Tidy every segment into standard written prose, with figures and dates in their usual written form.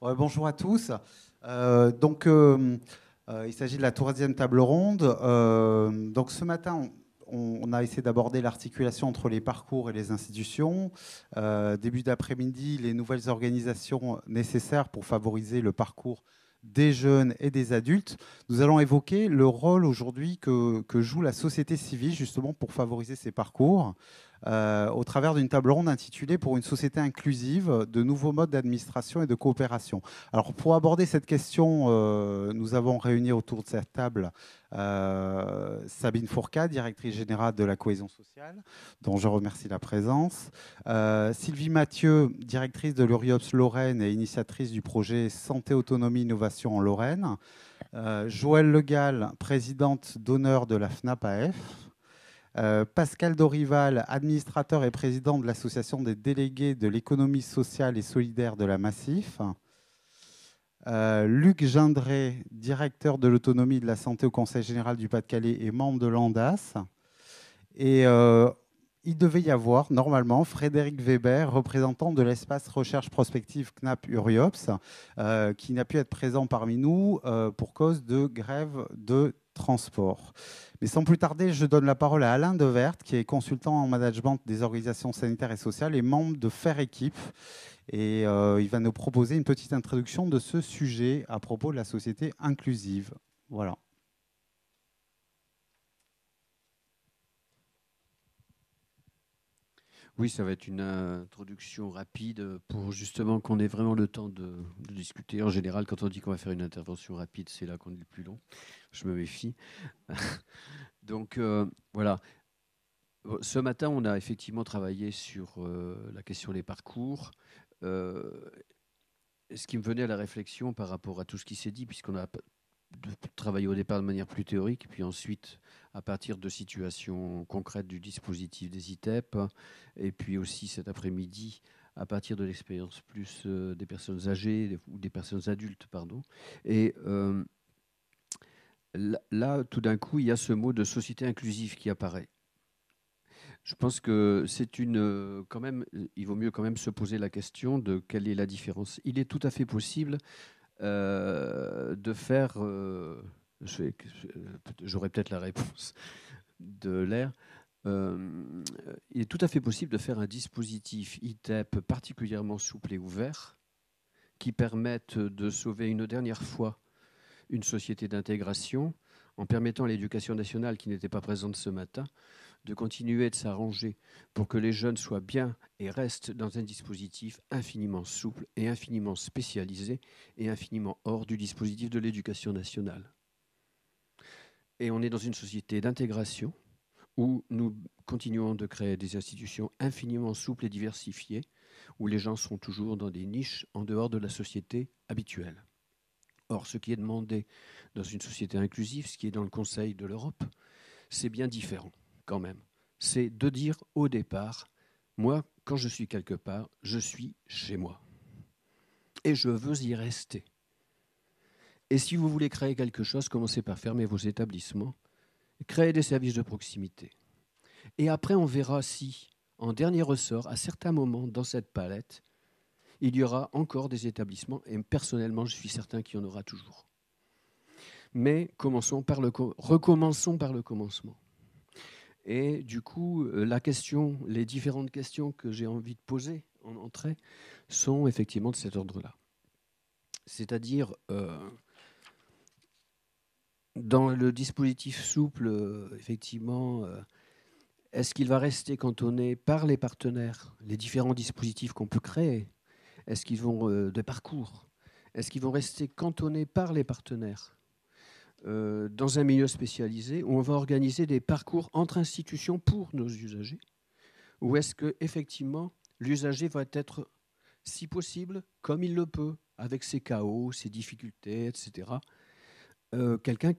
Ouais, bonjour à tous. Il s'agit de la troisième table ronde. Donc, ce matin, on a essayé d'aborder l'articulation entre les parcours et les institutions. Début d'après-midi, les nouvelles organisations nécessaires pour favoriser le parcours des jeunes et des adultes. Nous allons évoquer le rôle aujourd'hui que joue la société civile justement pour favoriser ces parcours au travers d'une table ronde intitulée « Pour une société inclusive, de nouveaux modes d'administration et de coopération ». Alors, pour aborder cette question, nous avons réuni autour de cette table Sabine Fourcade, directrice générale de la cohésion sociale, dont je remercie la présence, Sylvie Mathieu, directrice de l'Uriops Lorraine et initiatrice du projet Santé, Autonomie, Innovation en Lorraine, Joëlle Legal, présidente d'honneur de la FNAP-AF, Pascal Dorival, administrateur et président de l'association des délégués de l'économie sociale et solidaire de la Massif, Luc Gindré, directeur de l'autonomie de la santé au Conseil général du Pas-de-Calais et membre de l'ANDAS. Et il devait y avoir, normalement, Frédéric Weber, représentant de l'espace recherche prospective CNAP Uriops, qui n'a pu être présent parmi nous pour cause de grève de transport. Mais sans plus tarder, je donne la parole à Alain Devert, qui est consultant en management des organisations sanitaires et sociales et membre de Faire Équipe. Et il va nous proposer une petite introduction de ce sujet à propos de la société inclusive. Voilà. Oui, ça va être une introduction rapide pour justement qu'on ait vraiment le temps de discuter. En général, quand on dit qu'on va faire une intervention rapide, c'est là qu'on est le plus long. Je me méfie. Donc, voilà. Ce matin, on a effectivement travaillé sur la question des parcours. Ce qui me venait à la réflexion par rapport à tout ce qui s'est dit, puisqu'on a travaillé au départ de manière plus théorique, puis ensuite à partir de situations concrètes du dispositif des ITEP, et puis aussi cet après-midi à partir de l'expérience plus des personnes âgées ou des personnes adultes, pardon. Et là, tout d'un coup, il y a ce mot de société inclusive qui apparaît. Je pense que c'est quand même, il vaut mieux quand même se poser la question de quelle est la différence. Il est tout à fait possible de faire, j'aurai peut-être la réponse de l'air, il est tout à fait possible de faire un dispositif ITEP particulièrement souple et ouvert qui permette de sauver une dernière fois une société d'intégration en permettant à l'éducation nationale qui n'était pas présente ce matin de continuer de s'arranger pour que les jeunes soient bien et restent dans un dispositif infiniment souple et infiniment spécialisé et infiniment hors du dispositif de l'éducation nationale. Et on est dans une société d'intégration où nous continuons de créer des institutions infiniment souples et diversifiées, où les gens sont toujours dans des niches en dehors de la société habituelle. Or, ce qui est demandé dans une société inclusive, ce qui est dans le Conseil de l'Europe, c'est bien différent quand même. C'est de dire au départ, moi, quand je suis quelque part, je suis chez moi. Et je veux y rester. Et si vous voulez créer quelque chose, commencez par fermer vos établissements, créer des services de proximité. Et après, on verra si, en dernier ressort, à certains moments dans cette palette, il y aura encore des établissements, et personnellement, je suis certain qu'il y en aura toujours. Mais recommençons par le commencement. Et du coup, les différentes questions que j'ai envie de poser en entrée sont effectivement de cet ordre-là. C'est-à-dire, dans le dispositif souple, effectivement, est-ce qu'il va rester cantonné par les partenaires, les différents dispositifs qu'on peut créer? Est-ce qu'ils vont des parcours? Est-ce qu'ils vont rester cantonnés par les partenaires dans un milieu spécialisé où on va organiser des parcours entre institutions pour nos usagers? Ou est-ce qu'effectivement, l'usager va être, si possible, comme il le peut, avec ses chaos, ses difficultés, etc., quelqu'un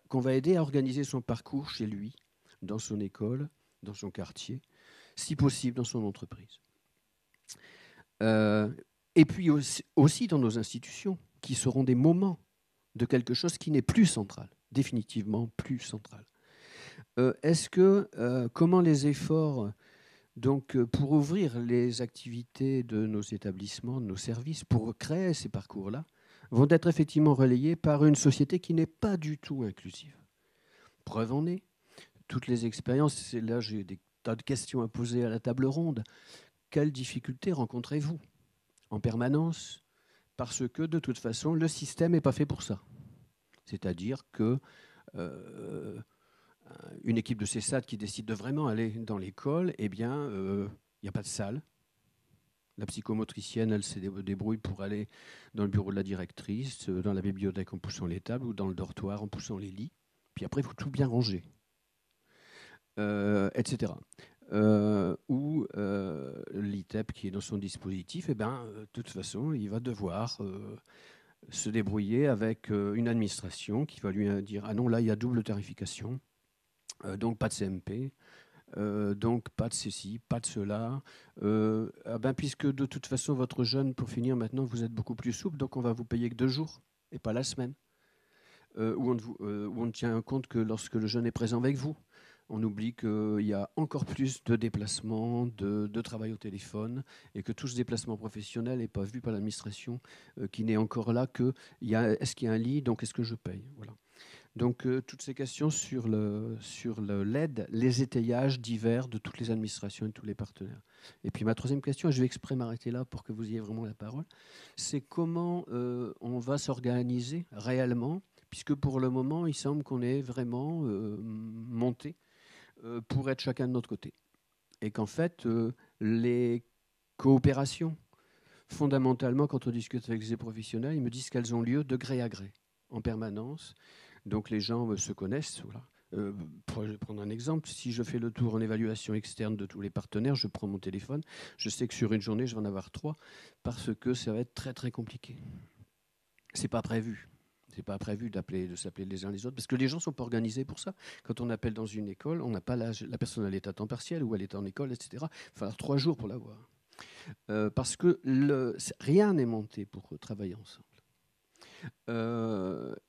qu'on va aider à organiser son parcours chez lui, dans son école, dans son quartier, si possible dans son entreprise. Et puis aussi dans nos institutions, qui seront des moments de quelque chose qui n'est plus central, définitivement plus central. Comment les efforts donc, pour ouvrir les activités de nos établissements, de nos services, pour créer ces parcours-là, vont être effectivement relayés par une société qui n'est pas du tout inclusive? Preuve en est, toutes les expériences, et là j'ai des tas de questions à poser à la table ronde. Quelles difficultés rencontrez-vous en permanence? Parce que de toute façon, le système n'est pas fait pour ça. C'est-à-dire que une équipe de CESAD qui décide de vraiment aller dans l'école, eh bien, il n'y a pas de salle. La psychomotricienne, elle se débrouille pour aller dans le bureau de la directrice, dans la bibliothèque en poussant les tables ou dans le dortoir en poussant les lits. Puis après, il faut tout bien ranger, etc. Ou l'ITEP qui est dans son dispositif, eh ben, de toute façon, il va devoir se débrouiller avec une administration qui va lui dire « Ah non, là, il y a double tarification, donc pas de CMP, donc pas de ceci, pas de cela. Ah ben, puisque de toute façon, votre jeune, pour finir maintenant, vous êtes beaucoup plus souple, donc on va vous payer que 2 jours et pas la semaine. Où on ne tient compte que lorsque le jeune est présent avec vous. On oublie qu'il y a encore plus de déplacements, de travail au téléphone, et que tout ce déplacement professionnel n'est pas vu par l'administration, qui n'est encore là que est-ce qu'il y a un lit, donc est-ce que je paye, voilà. Donc toutes ces questions sur l'aide, les étayages divers de toutes les administrations et de tous les partenaires. Et puis ma troisième question, et je vais exprès m'arrêter là pour que vous ayez vraiment la parole, c'est comment on va s'organiser réellement, puisque pour le moment, il semble qu'on est vraiment monté pour être chacun de notre côté. Et qu'en fait, les coopérations, fondamentalement, quand on discute avec les professionnels, ils me disent qu'elles ont lieu de gré à gré, en permanence. Donc les gens se connaissent. Voilà. Pour prendre un exemple, si je fais le tour en évaluation externe de tous les partenaires, je prends mon téléphone, je sais que sur une journée, je vais en avoir 3, parce que ça va être très très compliqué. C'est pas prévu. C'est pas prévu de s'appeler les uns les autres, parce que les gens sont pas organisés pour ça. Quand on appelle dans une école, on n'a pas la personne, elle est à temps partiel ou elle est en école, etc. Il va falloir 3 jours pour l'avoir. Parce que rien n'est monté pour travailler ensemble.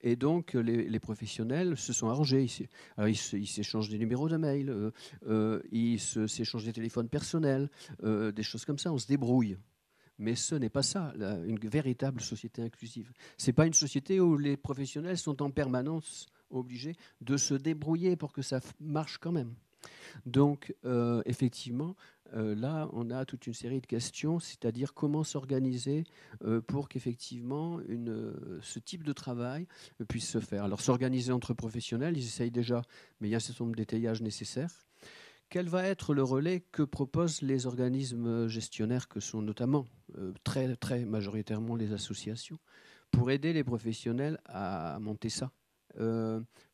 Et donc, les professionnels se sont arrangés. Ils s'échangent des numéros de mail, ils s'échangent des téléphones personnels, des choses comme ça. On se débrouille. Mais ce n'est pas ça, une véritable société inclusive. Ce n'est pas une société où les professionnels sont en permanence obligés de se débrouiller pour que ça marche quand même. Donc, effectivement, là, on a toute une série de questions, c'est-à-dire comment s'organiser pour qu'effectivement ce type de travail puisse se faire. Alors, s'organiser entre professionnels, ils essayent déjà, mais il y a un certain nombre d'étayages nécessaires. Quel va être le relais que proposent les organismes gestionnaires, que sont notamment très, très majoritairement les associations, pour aider les professionnels à monter ça,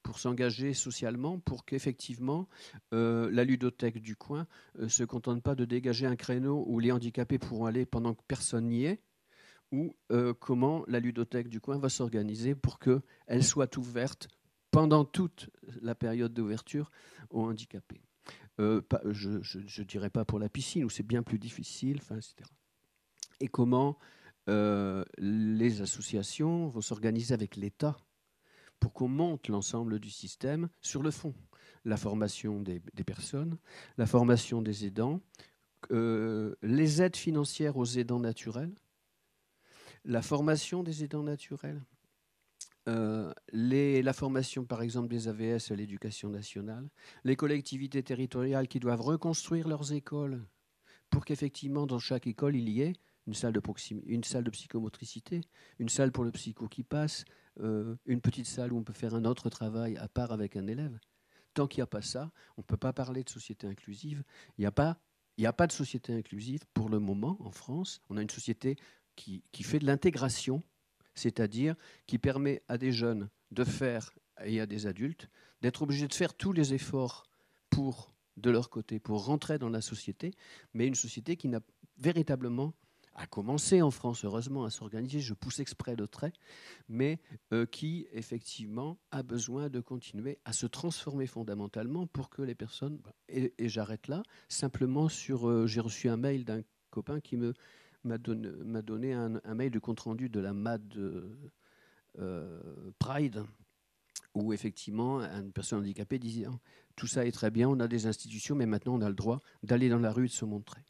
pour s'engager socialement, pour qu'effectivement la ludothèque du coin ne se contente pas de dégager un créneau où les handicapés pourront aller pendant que personne n'y est, ou comment la ludothèque du coin va s'organiser pour qu'elle soit ouverte pendant toute la période d'ouverture aux handicapés. Je ne dirais pas pour la piscine, où c'est bien plus difficile, etc. Et comment les associations vont s'organiser avec l'État pour qu'on monte l'ensemble du système sur le fond. La formation des personnes, la formation des aidants, les aides financières aux aidants naturels, la formation des aidants naturels, la formation, par exemple, des AVS à l'éducation nationale, les collectivités territoriales qui doivent reconstruire leurs écoles pour qu'effectivement, dans chaque école, il y ait une salle de psychomotricité, une salle pour le psycho qui passe, une petite salle où on peut faire un autre travail à part avec un élève. Tant qu'il n'y a pas ça, on ne peut pas parler de société inclusive. Il n'y a pas de société inclusive pour le moment en France. On a une société qui fait de l'intégration, c'est-à-dire qui permet à des jeunes de faire, et à des adultes, d'être obligés de faire tous les efforts de leur côté, pour rentrer dans la société, mais une société qui n'a véritablement, a commencé en France, heureusement, à s'organiser, je pousse exprès le trait, mais qui, effectivement, a besoin de continuer à se transformer fondamentalement pour que les personnes... Et j'arrête là, simplement j'ai reçu un mail d'un copain qui me m'a donné un mail de compte-rendu de la MAD Pride, où effectivement, une personne handicapée disait « Tout ça est très bien, on a des institutions, mais maintenant on a le droit d'aller dans la rue et de se montrer. »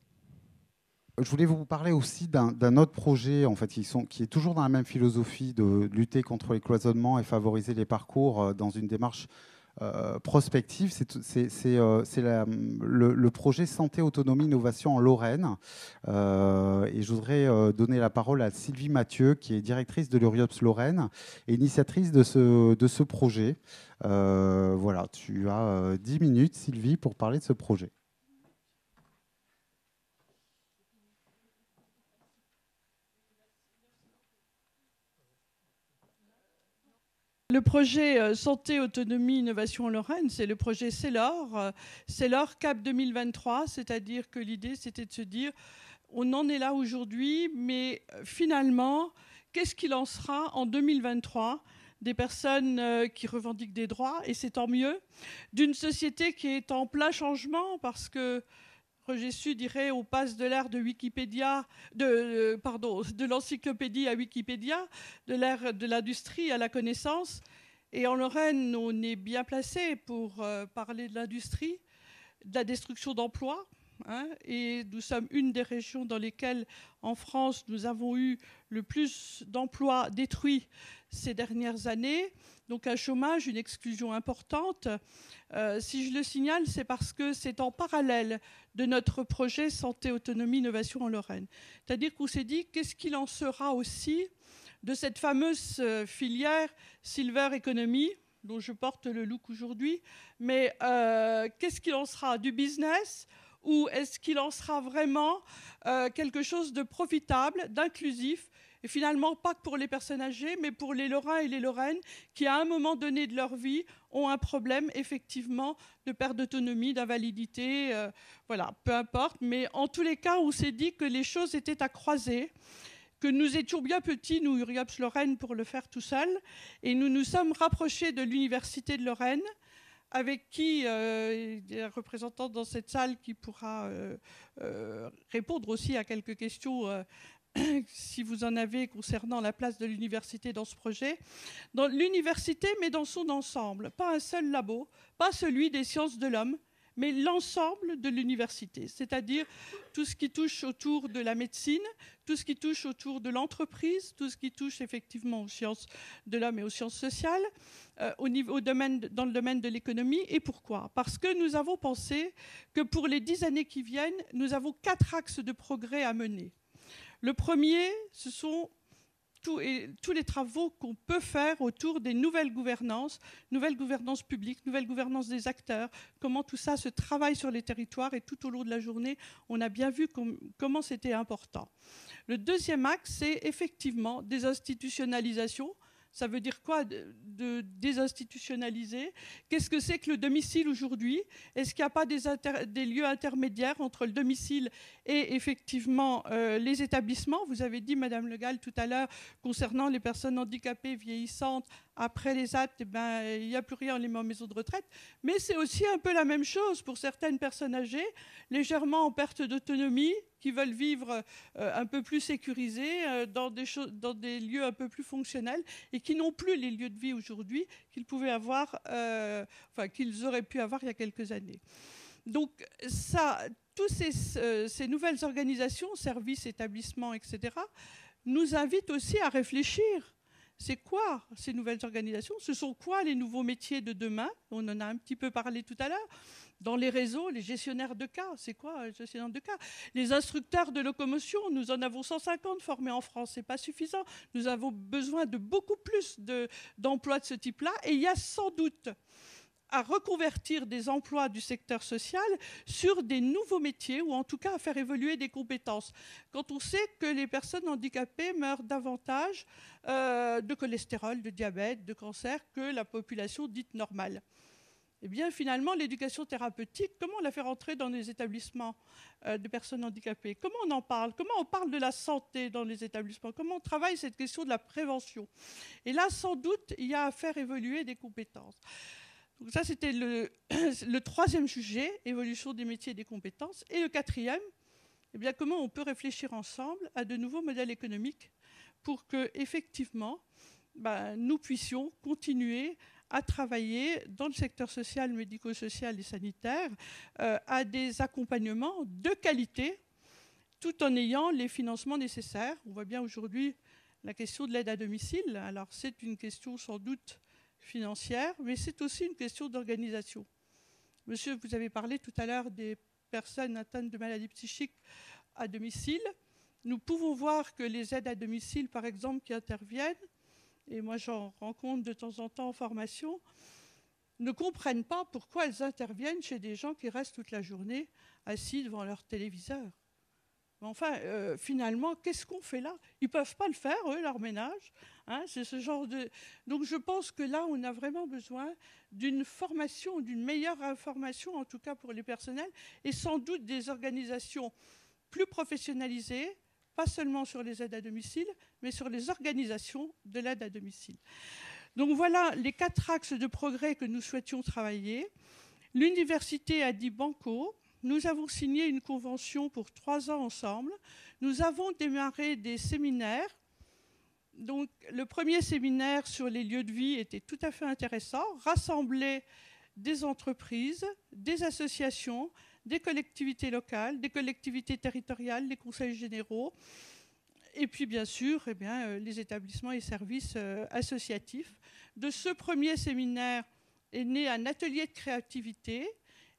Je voulais vous parler aussi d'un autre projet en fait, qui est toujours dans la même philosophie de lutter contre les cloisonnements et favoriser les parcours dans une démarche prospective. C'est le projet Santé, Autonomie, Innovation en Lorraine. Et je voudrais donner la parole à Sylvie Mathieu, qui est directrice de l'Uriops Lorraine et initiatrice de ce projet. Voilà, tu as 10 minutes, Sylvie, pour parler de ce projet. Le projet Santé, Autonomie, Innovation en Lorraine, c'est le projet CELOR. CELOR Cap 2023, c'est-à-dire que l'idée, c'était de se dire, on en est là aujourd'hui, mais finalement, qu'est-ce qu'il en sera en 2023 des personnes qui revendiquent des droits, et c'est tant mieux, d'une société qui est en plein changement, parce que Roger Su dirait on passe de l'ère de Wikipédia, de l'encyclopédie à Wikipédia, de l'ère de l'industrie à la connaissance. Et en Lorraine, on est bien placé pour parler de l'industrie, de la destruction d'emplois. Et nous sommes une des régions dans lesquelles, en France, nous avons eu le plus d'emplois détruits ces dernières années. Donc un chômage, une exclusion importante. Si je le signale, c'est parce que c'est en parallèle de notre projet Santé, Autonomie, Innovation en Lorraine. C'est-à-dire qu'on s'est dit, qu'est-ce qu'il en sera aussi de cette fameuse filière Silver Economy, dont je porte le look aujourd'hui, mais qu'est-ce qu'il en sera du business, ou est-ce qu'il en sera vraiment quelque chose de profitable, d'inclusif, et finalement pas que pour les personnes âgées, mais pour les Lorrains et les Lorraines qui, à un moment donné de leur vie, ont un problème effectivement de perte d'autonomie, d'invalidité, voilà, peu importe. Mais en tous les cas, on s'est dit que les choses étaient à croiser, que nous étions bien petits, nous, Uriops Lorraine, pour le faire tout seul, et nous nous sommes rapprochés de l'Université de Lorraine, avec qui il y a un représentant dans cette salle qui pourra répondre aussi à quelques questions si vous en avez concernant la place de l'université dans ce projet. Dans l'université, mais dans son ensemble, pas un seul labo, pas celui des sciences de l'homme, mais l'ensemble de l'université, c'est-à-dire tout ce qui touche autour de la médecine, tout ce qui touche autour de l'entreprise, tout ce qui touche effectivement aux sciences de l'homme et aux sciences sociales, dans le domaine de l'économie. Et pourquoi ? Parce que nous avons pensé que pour les 10 années qui viennent, nous avons 4 axes de progrès à mener. Le premier, ce sont tous les travaux qu'on peut faire autour des nouvelles gouvernances publiques, nouvelles gouvernances des acteurs, comment tout ça se travaille sur les territoires, et tout au long de la journée, on a bien vu comment c'était important. Le deuxième axe, c'est effectivement des institutionnalisations. Ça veut dire quoi de désinstitutionnaliser ? Qu'est-ce que c'est que le domicile aujourd'hui ? Est-ce qu'il n'y a pas des lieux intermédiaires entre le domicile et effectivement les établissements ? Vous avez dit, Madame Le Gall, tout à l'heure, concernant les personnes handicapées vieillissantes, après les actes, il n'y a plus rien, on les met en maison de retraite. Mais c'est aussi un peu la même chose pour certaines personnes âgées, légèrement en perte d'autonomie, qui veulent vivre un peu plus sécurisées, dans des lieux un peu plus fonctionnels, et qui n'ont plus les lieux de vie aujourd'hui qu'ils pouvaient avoir, qu'ils auraient pu avoir il y a quelques années. Donc tous ces nouvelles organisations, services, établissements, etc., nous invitent aussi à réfléchir. C'est quoi ces nouvelles organisations ? Ce sont quoi les nouveaux métiers de demain ? On en a un petit peu parlé tout à l'heure. Dans les réseaux, les gestionnaires de cas, c'est quoi les gestionnaires de cas ? Les instructeurs de locomotion, nous en avons 150 formés en France, ce n'est pas suffisant. Nous avons besoin de beaucoup plus d'emplois de ce type-là, et il y a sans doute à reconvertir des emplois du secteur social sur des nouveaux métiers, ou en tout cas à faire évoluer des compétences. Quand on sait que les personnes handicapées meurent davantage de cholestérol, de diabète, de cancer que la population dite normale. Eh bien, finalement, l'éducation thérapeutique, comment on la fait rentrer dans les établissements de personnes handicapées ? Comment on en parle ? Comment on parle de la santé dans les établissements ? Comment on travaille cette question de la prévention ? Et là, sans doute, il y a à faire évoluer des compétences. Donc ça, c'était le troisième sujet, évolution des métiers et des compétences. Et le quatrième, eh bien, comment on peut réfléchir ensemble à de nouveaux modèles économiques pour que, effectivement, nous puissions continuer à travailler dans le secteur social, médico-social et sanitaire à des accompagnements de qualité, tout en ayant les financements nécessaires. On voit bien aujourd'hui la question de l'aide à domicile. Alors, c'est une question sans doute financière, mais c'est aussi une question d'organisation. Monsieur, vous avez parlé tout à l'heure des personnes atteintes de maladies psychiques à domicile. Nous pouvons voir que les aides à domicile, par exemple, qui interviennent, et moi j'en rencontre de temps en temps en formation, ne comprennent pas pourquoi elles interviennent chez des gens qui restent toute la journée assis devant leur téléviseur. Mais enfin, finalement, qu'est-ce qu'on fait là? Ils ne peuvent pas le faire, eux, leur ménage. Hein, c'est ce genre de... Donc je pense que là, on a vraiment besoin d'une formation, d'une meilleure information, en tout cas pour les personnels, et sans doute des organisations plus professionnalisées, pas seulement sur les aides à domicile, mais sur les organisations de l'aide à domicile. Donc voilà les 4 axes de progrès que nous souhaitions travailler. L'université a dit banco. Nous avons signé une convention pour 3 ans ensemble. Nous avons démarré des séminaires. Donc, le premier séminaire sur les lieux de vie était tout à fait intéressant, rassembler des entreprises, des associations, des collectivités locales, des collectivités territoriales, les conseils généraux, et puis bien sûr les établissements et services associatifs. De ce premier séminaire est né un atelier de créativité.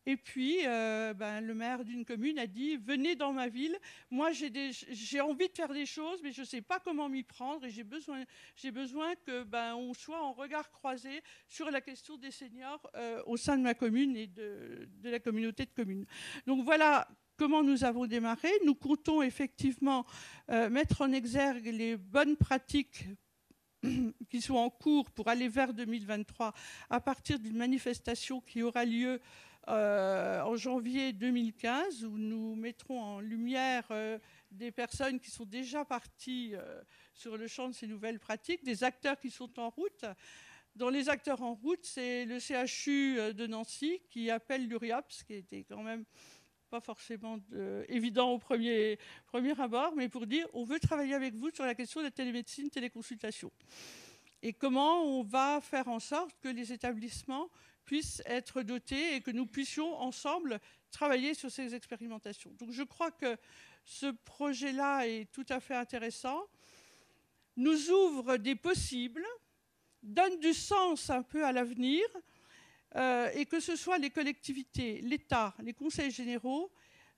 Et puis, le maire d'une commune a dit « Venez dans ma ville, moi j'ai envie de faire des choses, mais je ne sais pas comment m'y prendre et j'ai besoin qu'on soit en regard croisé sur la question des seniors au sein de ma commune et de la communauté de communes. » Donc voilà comment nous avons démarré. Nous comptons effectivement mettre en exergue les bonnes pratiques qui sont en cours pour aller vers 2023 à partir d'une manifestation qui aura lieu en janvier 2015, où nous mettrons en lumière des personnes qui sont déjà parties sur le champ de ces nouvelles pratiques, des acteurs qui sont en route. Dans les acteurs en route, c'est le CHU de Nancy qui appelle l'URIAPS, qui était quand même pas forcément évident au premier abord, mais pour dire on veut travailler avec vous sur la question de la télémédecine, téléconsultation. Et comment on va faire en sorte que les établissements puissent être dotés et que nous puissions ensemble travailler sur ces expérimentations. Donc je crois que ce projet-là est tout à fait intéressant, nous ouvre des possibles, donne du sens un peu à l'avenir, et que ce soit les collectivités, l'État, les conseils généraux,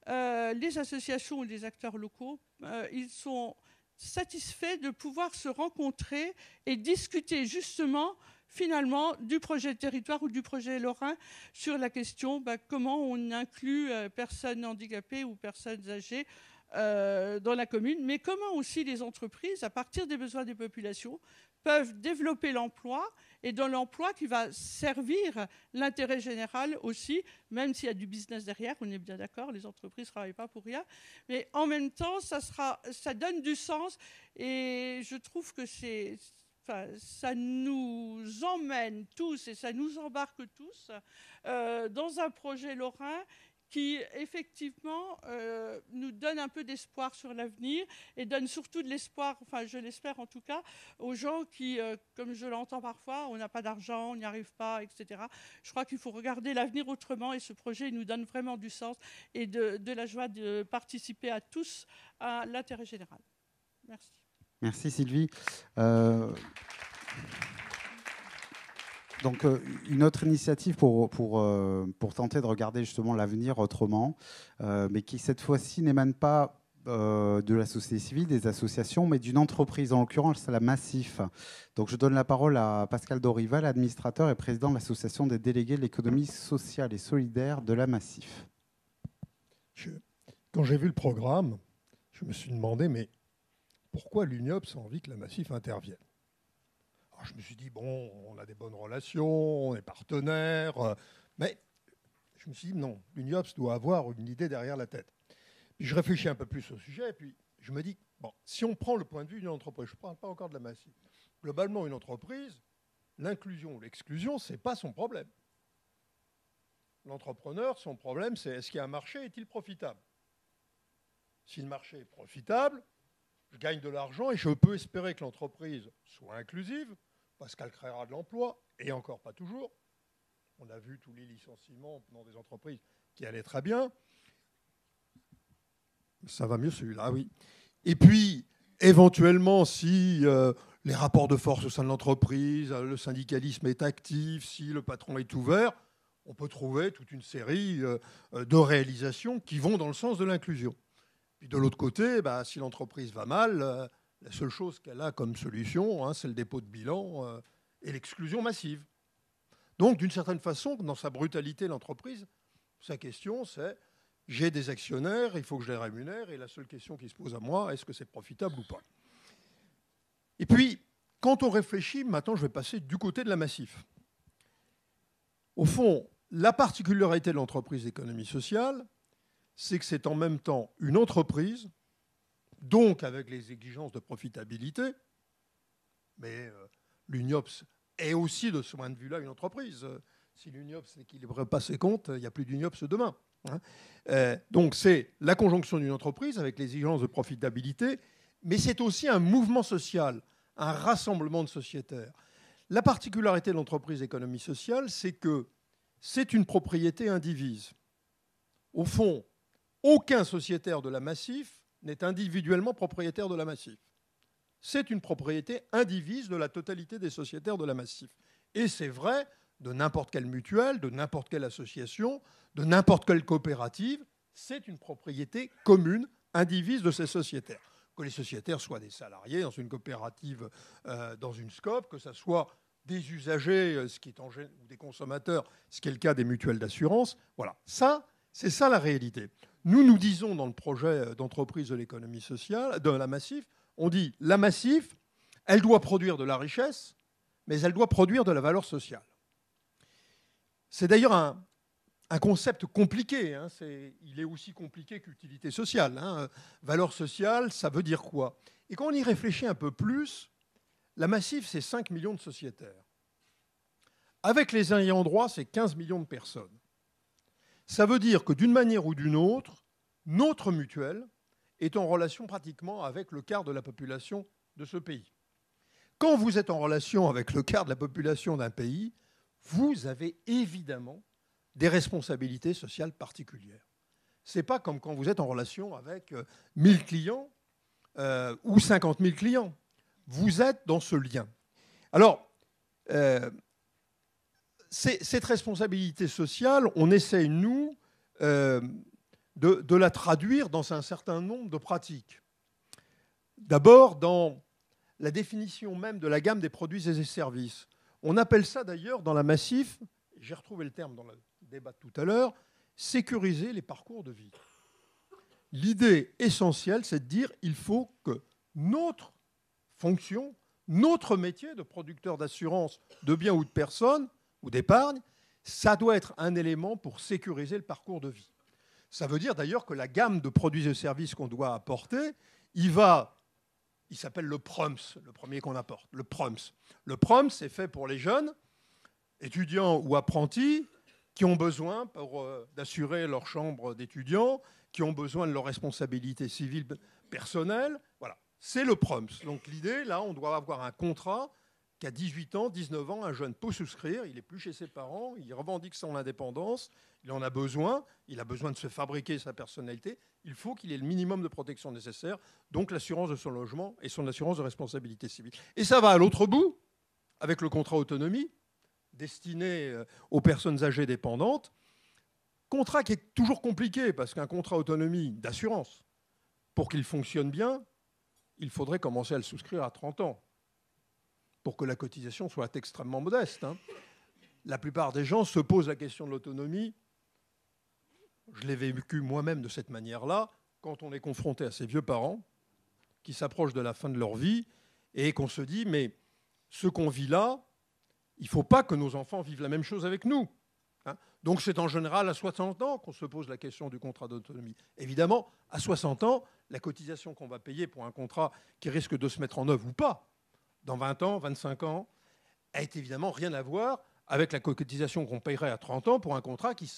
les associations ou les acteurs locaux, ils sont satisfaits de pouvoir se rencontrer et discuter justement finalement du projet de territoire ou du projet lorrain sur la question comment on inclut personnes handicapées ou personnes âgées dans la commune, mais comment aussi les entreprises, à partir des besoins des populations, peuvent développer l'emploi, et dans l'emploi qui va servir l'intérêt général aussi, même s'il y a du business derrière, on est bien d'accord, les entreprises ne travaillent pas pour rien, mais en même temps, ça donne du sens, et je trouve que ça nous emmène tous et ça nous embarque tous dans un projet lorrain qui, effectivement, nous donne un peu d'espoir sur l'avenir et donne surtout de l'espoir, enfin, je l'espère en tout cas, aux gens qui, comme je l'entends parfois, on n'a pas d'argent, on n'y arrive pas, etc. Je crois qu'il faut regarder l'avenir autrement et ce projet nous donne vraiment du sens et de la joie de participer à tous à l'intérêt général. Merci. Merci Sylvie. Donc, une autre initiative pour tenter de regarder justement l'avenir autrement, mais qui cette fois-ci n'émane pas de la société civile, des associations, mais d'une entreprise, en l'occurrence c'est la Massif. Donc je donne la parole à Pascal Dorival, administrateur et président de l'association des délégués de l'économie sociale et solidaire de la Massif. Quand j'ai vu le programme, je me suis demandé, mais pourquoi l'UNIOPS a envie que la Massif intervienne? Alors je me suis dit, bon, on a des bonnes relations, on est partenaires, mais je me suis dit, non, l'UNIOPS doit avoir une idée derrière la tête. Puis je réfléchis un peu plus au sujet, et puis je me dis, bon, si on prend le point de vue d'une entreprise, je ne parle pas encore de la Massif, globalement, une entreprise, l'inclusion ou l'exclusion, ce n'est pas son problème. L'entrepreneur, son problème, c'est est-ce qu'il y a un marché, est-il profitable? Si le marché est profitable, je gagne de l'argent et je peux espérer que l'entreprise soit inclusive parce qu'elle créera de l'emploi, et encore pas toujours. On a vu tous les licenciements dans des entreprises qui allaient très bien. Ça va mieux celui-là, oui. Et puis, éventuellement, si les rapports de force au sein de l'entreprise, le syndicalisme est actif, si le patron est ouvert, on peut trouver toute une série de réalisations qui vont dans le sens de l'inclusion. Puis de l'autre côté, si l'entreprise va mal, la seule chose qu'elle a comme solution, c'est le dépôt de bilan et l'exclusion massive. Donc, d'une certaine façon, dans sa brutalité, l'entreprise, sa question, c'est j'ai des actionnaires, il faut que je les rémunère, et la seule question qui se pose à moi, est-ce que c'est profitable ou pas? Et puis, quand on réfléchit, maintenant je vais passer du côté de la Massif. Au fond, la particularité de l'entreprise d'économie sociale, c'est que c'est en même temps une entreprise, donc avec les exigences de profitabilité, mais l'UNIOPS est aussi de ce point de vue-là une entreprise. Si l'UNIOPS n'équilibre pas ses comptes, il n'y a plus d'UNIOPS demain. Donc c'est la conjonction d'une entreprise avec les exigences de profitabilité, mais c'est aussi un mouvement social, un rassemblement de sociétaires. La particularité de l'entreprise d'économie sociale, c'est que c'est une propriété indivise. Au fond, aucun sociétaire de la Massif n'est individuellement propriétaire de la Massif. C'est une propriété indivise de la totalité des sociétaires de la Massif. Et c'est vrai de n'importe quelle mutuelle, de n'importe quelle association, de n'importe quelle coopérative, c'est une propriété commune, indivise de ces sociétaires. Que les sociétaires soient des salariés dans une coopérative, dans une SCOP, que ce soit des usagers, ce qui est ou des consommateurs, ce qui est le cas des mutuelles d'assurance. Voilà, c'est ça la réalité. Nous disons dans le projet d'entreprise de l'économie sociale, de la Massif, on dit la Massif, elle doit produire de la richesse, mais elle doit produire de la valeur sociale. C'est d'ailleurs un concept compliqué. Il est aussi compliqué qu'utilité sociale. Valeur sociale, ça veut dire quoi? Et quand on y réfléchit un peu plus, la Massif, c'est 5 millions de sociétaires. Avec les ayants droit, c'est 15 millions de personnes. Ça veut dire que d'une manière ou d'une autre, notre mutuelle est en relation pratiquement avec le quart de la population de ce pays. Quand vous êtes en relation avec le quart de la population d'un pays, vous avez évidemment des responsabilités sociales particulières. Ce n'est pas comme quand vous êtes en relation avec 1000 clients ou 50 000 clients. Vous êtes dans ce lien. Alors, cette responsabilité sociale, on essaye, nous, de la traduire dans un certain nombre de pratiques. D'abord, dans la définition même de la gamme des produits et des services. On appelle ça d'ailleurs dans la Massif, j'ai retrouvé le terme dans le débat de tout à l'heure, sécuriser les parcours de vie. L'idée essentielle, c'est de dire qu'il faut que notre fonction, notre métier de producteur d'assurance de biens ou de personnes ou d'épargne, ça doit être un élément pour sécuriser le parcours de vie. Ça veut dire d'ailleurs que la gamme de produits et services qu'on doit apporter, il s'appelle le PROMS, le premier qu'on apporte, le PROMS. Le PROMS, c'est fait pour les jeunes, étudiants ou apprentis, qui ont besoin d'assurer leur chambre d'étudiants, qui ont besoin de leur responsabilité civile personnelle. Voilà, c'est le PROMS. Donc l'idée, là, on doit avoir un contrat qu'à 18 ans, 19 ans, un jeune peut souscrire, il n'est plus chez ses parents, il revendique son indépendance, il en a besoin, il a besoin de se fabriquer sa personnalité, il faut qu'il ait le minimum de protection nécessaire, donc l'assurance de son logement et son assurance de responsabilité civile. Et ça va à l'autre bout, avec le contrat autonomie, destiné aux personnes âgées dépendantes, contrat qui est toujours compliqué, parce qu'un contrat autonomie d'assurance, pour qu'il fonctionne bien, il faudrait commencer à le souscrire à 30 ans, pour que la cotisation soit extrêmement modeste. La plupart des gens se posent la question de l'autonomie. Je l'ai vécu moi-même de cette manière-là, quand on est confronté à ces vieux parents qui s'approchent de la fin de leur vie et qu'on se dit, mais ce qu'on vit là, il ne faut pas que nos enfants vivent la même chose avec nous. Donc c'est en général à 60 ans qu'on se pose la question du contrat d'autonomie. Évidemment, à 60 ans, la cotisation qu'on va payer pour un contrat qui risque de se mettre en œuvre ou pas, dans 20 ans, 25 ans, n'a évidemment rien à voir avec la cotisation qu'on paierait à 30 ans pour un contrat qui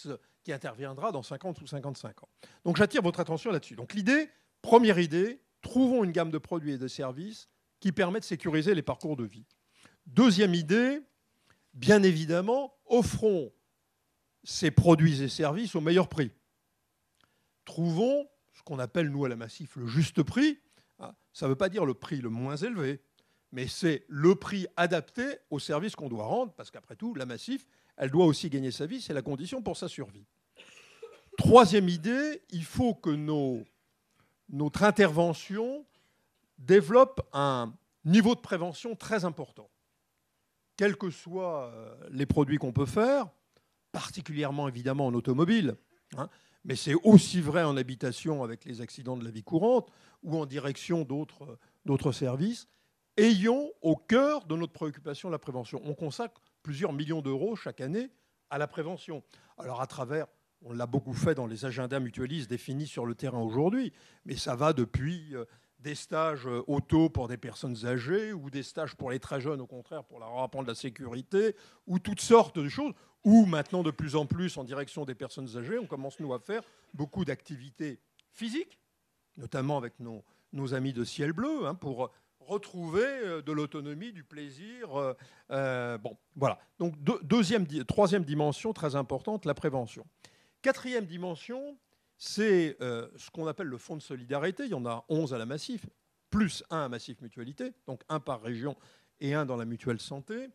interviendra dans 50 ou 55 ans. Donc j'attire votre attention là-dessus. Donc l'idée, Première idée, trouvons une gamme de produits et de services qui permet de sécuriser les parcours de vie. Deuxième idée, bien évidemment, offrons ces produits et services au meilleur prix. Trouvons ce qu'on appelle, nous, à la Massif, le juste prix. Ça ne veut pas dire le prix le moins élevé, mais c'est le prix adapté au service qu'on doit rendre, parce qu'après tout, la Massif, elle doit aussi gagner sa vie, c'est la condition pour sa survie. Troisième idée, il faut que notre intervention développe un niveau de prévention très important. Quels que soient les produits qu'on peut faire, particulièrement évidemment en automobile, mais c'est aussi vrai en habitation avec les accidents de la vie courante ou en direction d'autres services, ayons au cœur de notre préoccupation la prévention. On consacre plusieurs millions d'euros chaque année à la prévention. Alors à travers, on l'a beaucoup fait dans les agendas mutualistes définis sur le terrain aujourd'hui, mais ça va depuis des stages auto pour des personnes âgées ou des stages pour les très jeunes, au contraire, pour leur apprendre la sécurité, ou toutes sortes de choses, ou maintenant de plus en plus en direction des personnes âgées, on commence nous à faire beaucoup d'activités physiques, notamment avec nos amis de Ciel Bleu, pour retrouver de l'autonomie, du plaisir. Bon, voilà. Donc troisième dimension très importante, la prévention. Quatrième dimension, c'est ce qu'on appelle le fonds de solidarité. Il y en a 11 à la Massif, plus un à Massif Mutualité, donc un par région et un dans la mutuelle santé.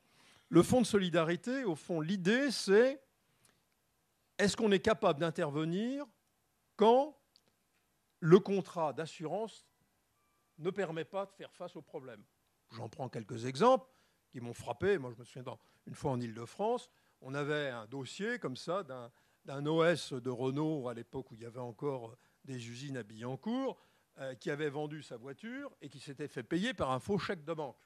Le fonds de solidarité, au fond, l'idée, c'est est-ce qu'on est capable d'intervenir quand le contrat d'assurance ne permet pas de faire face aux problèmes. J'en prends quelques exemples qui m'ont frappé. Moi, je me souviens, une fois en Île-de-France, on avait un dossier comme ça d'un OS de Renault, à l'époque où il y avait encore des usines à Billancourt, qui avait vendu sa voiture et qui s'était fait payer par un faux chèque de banque.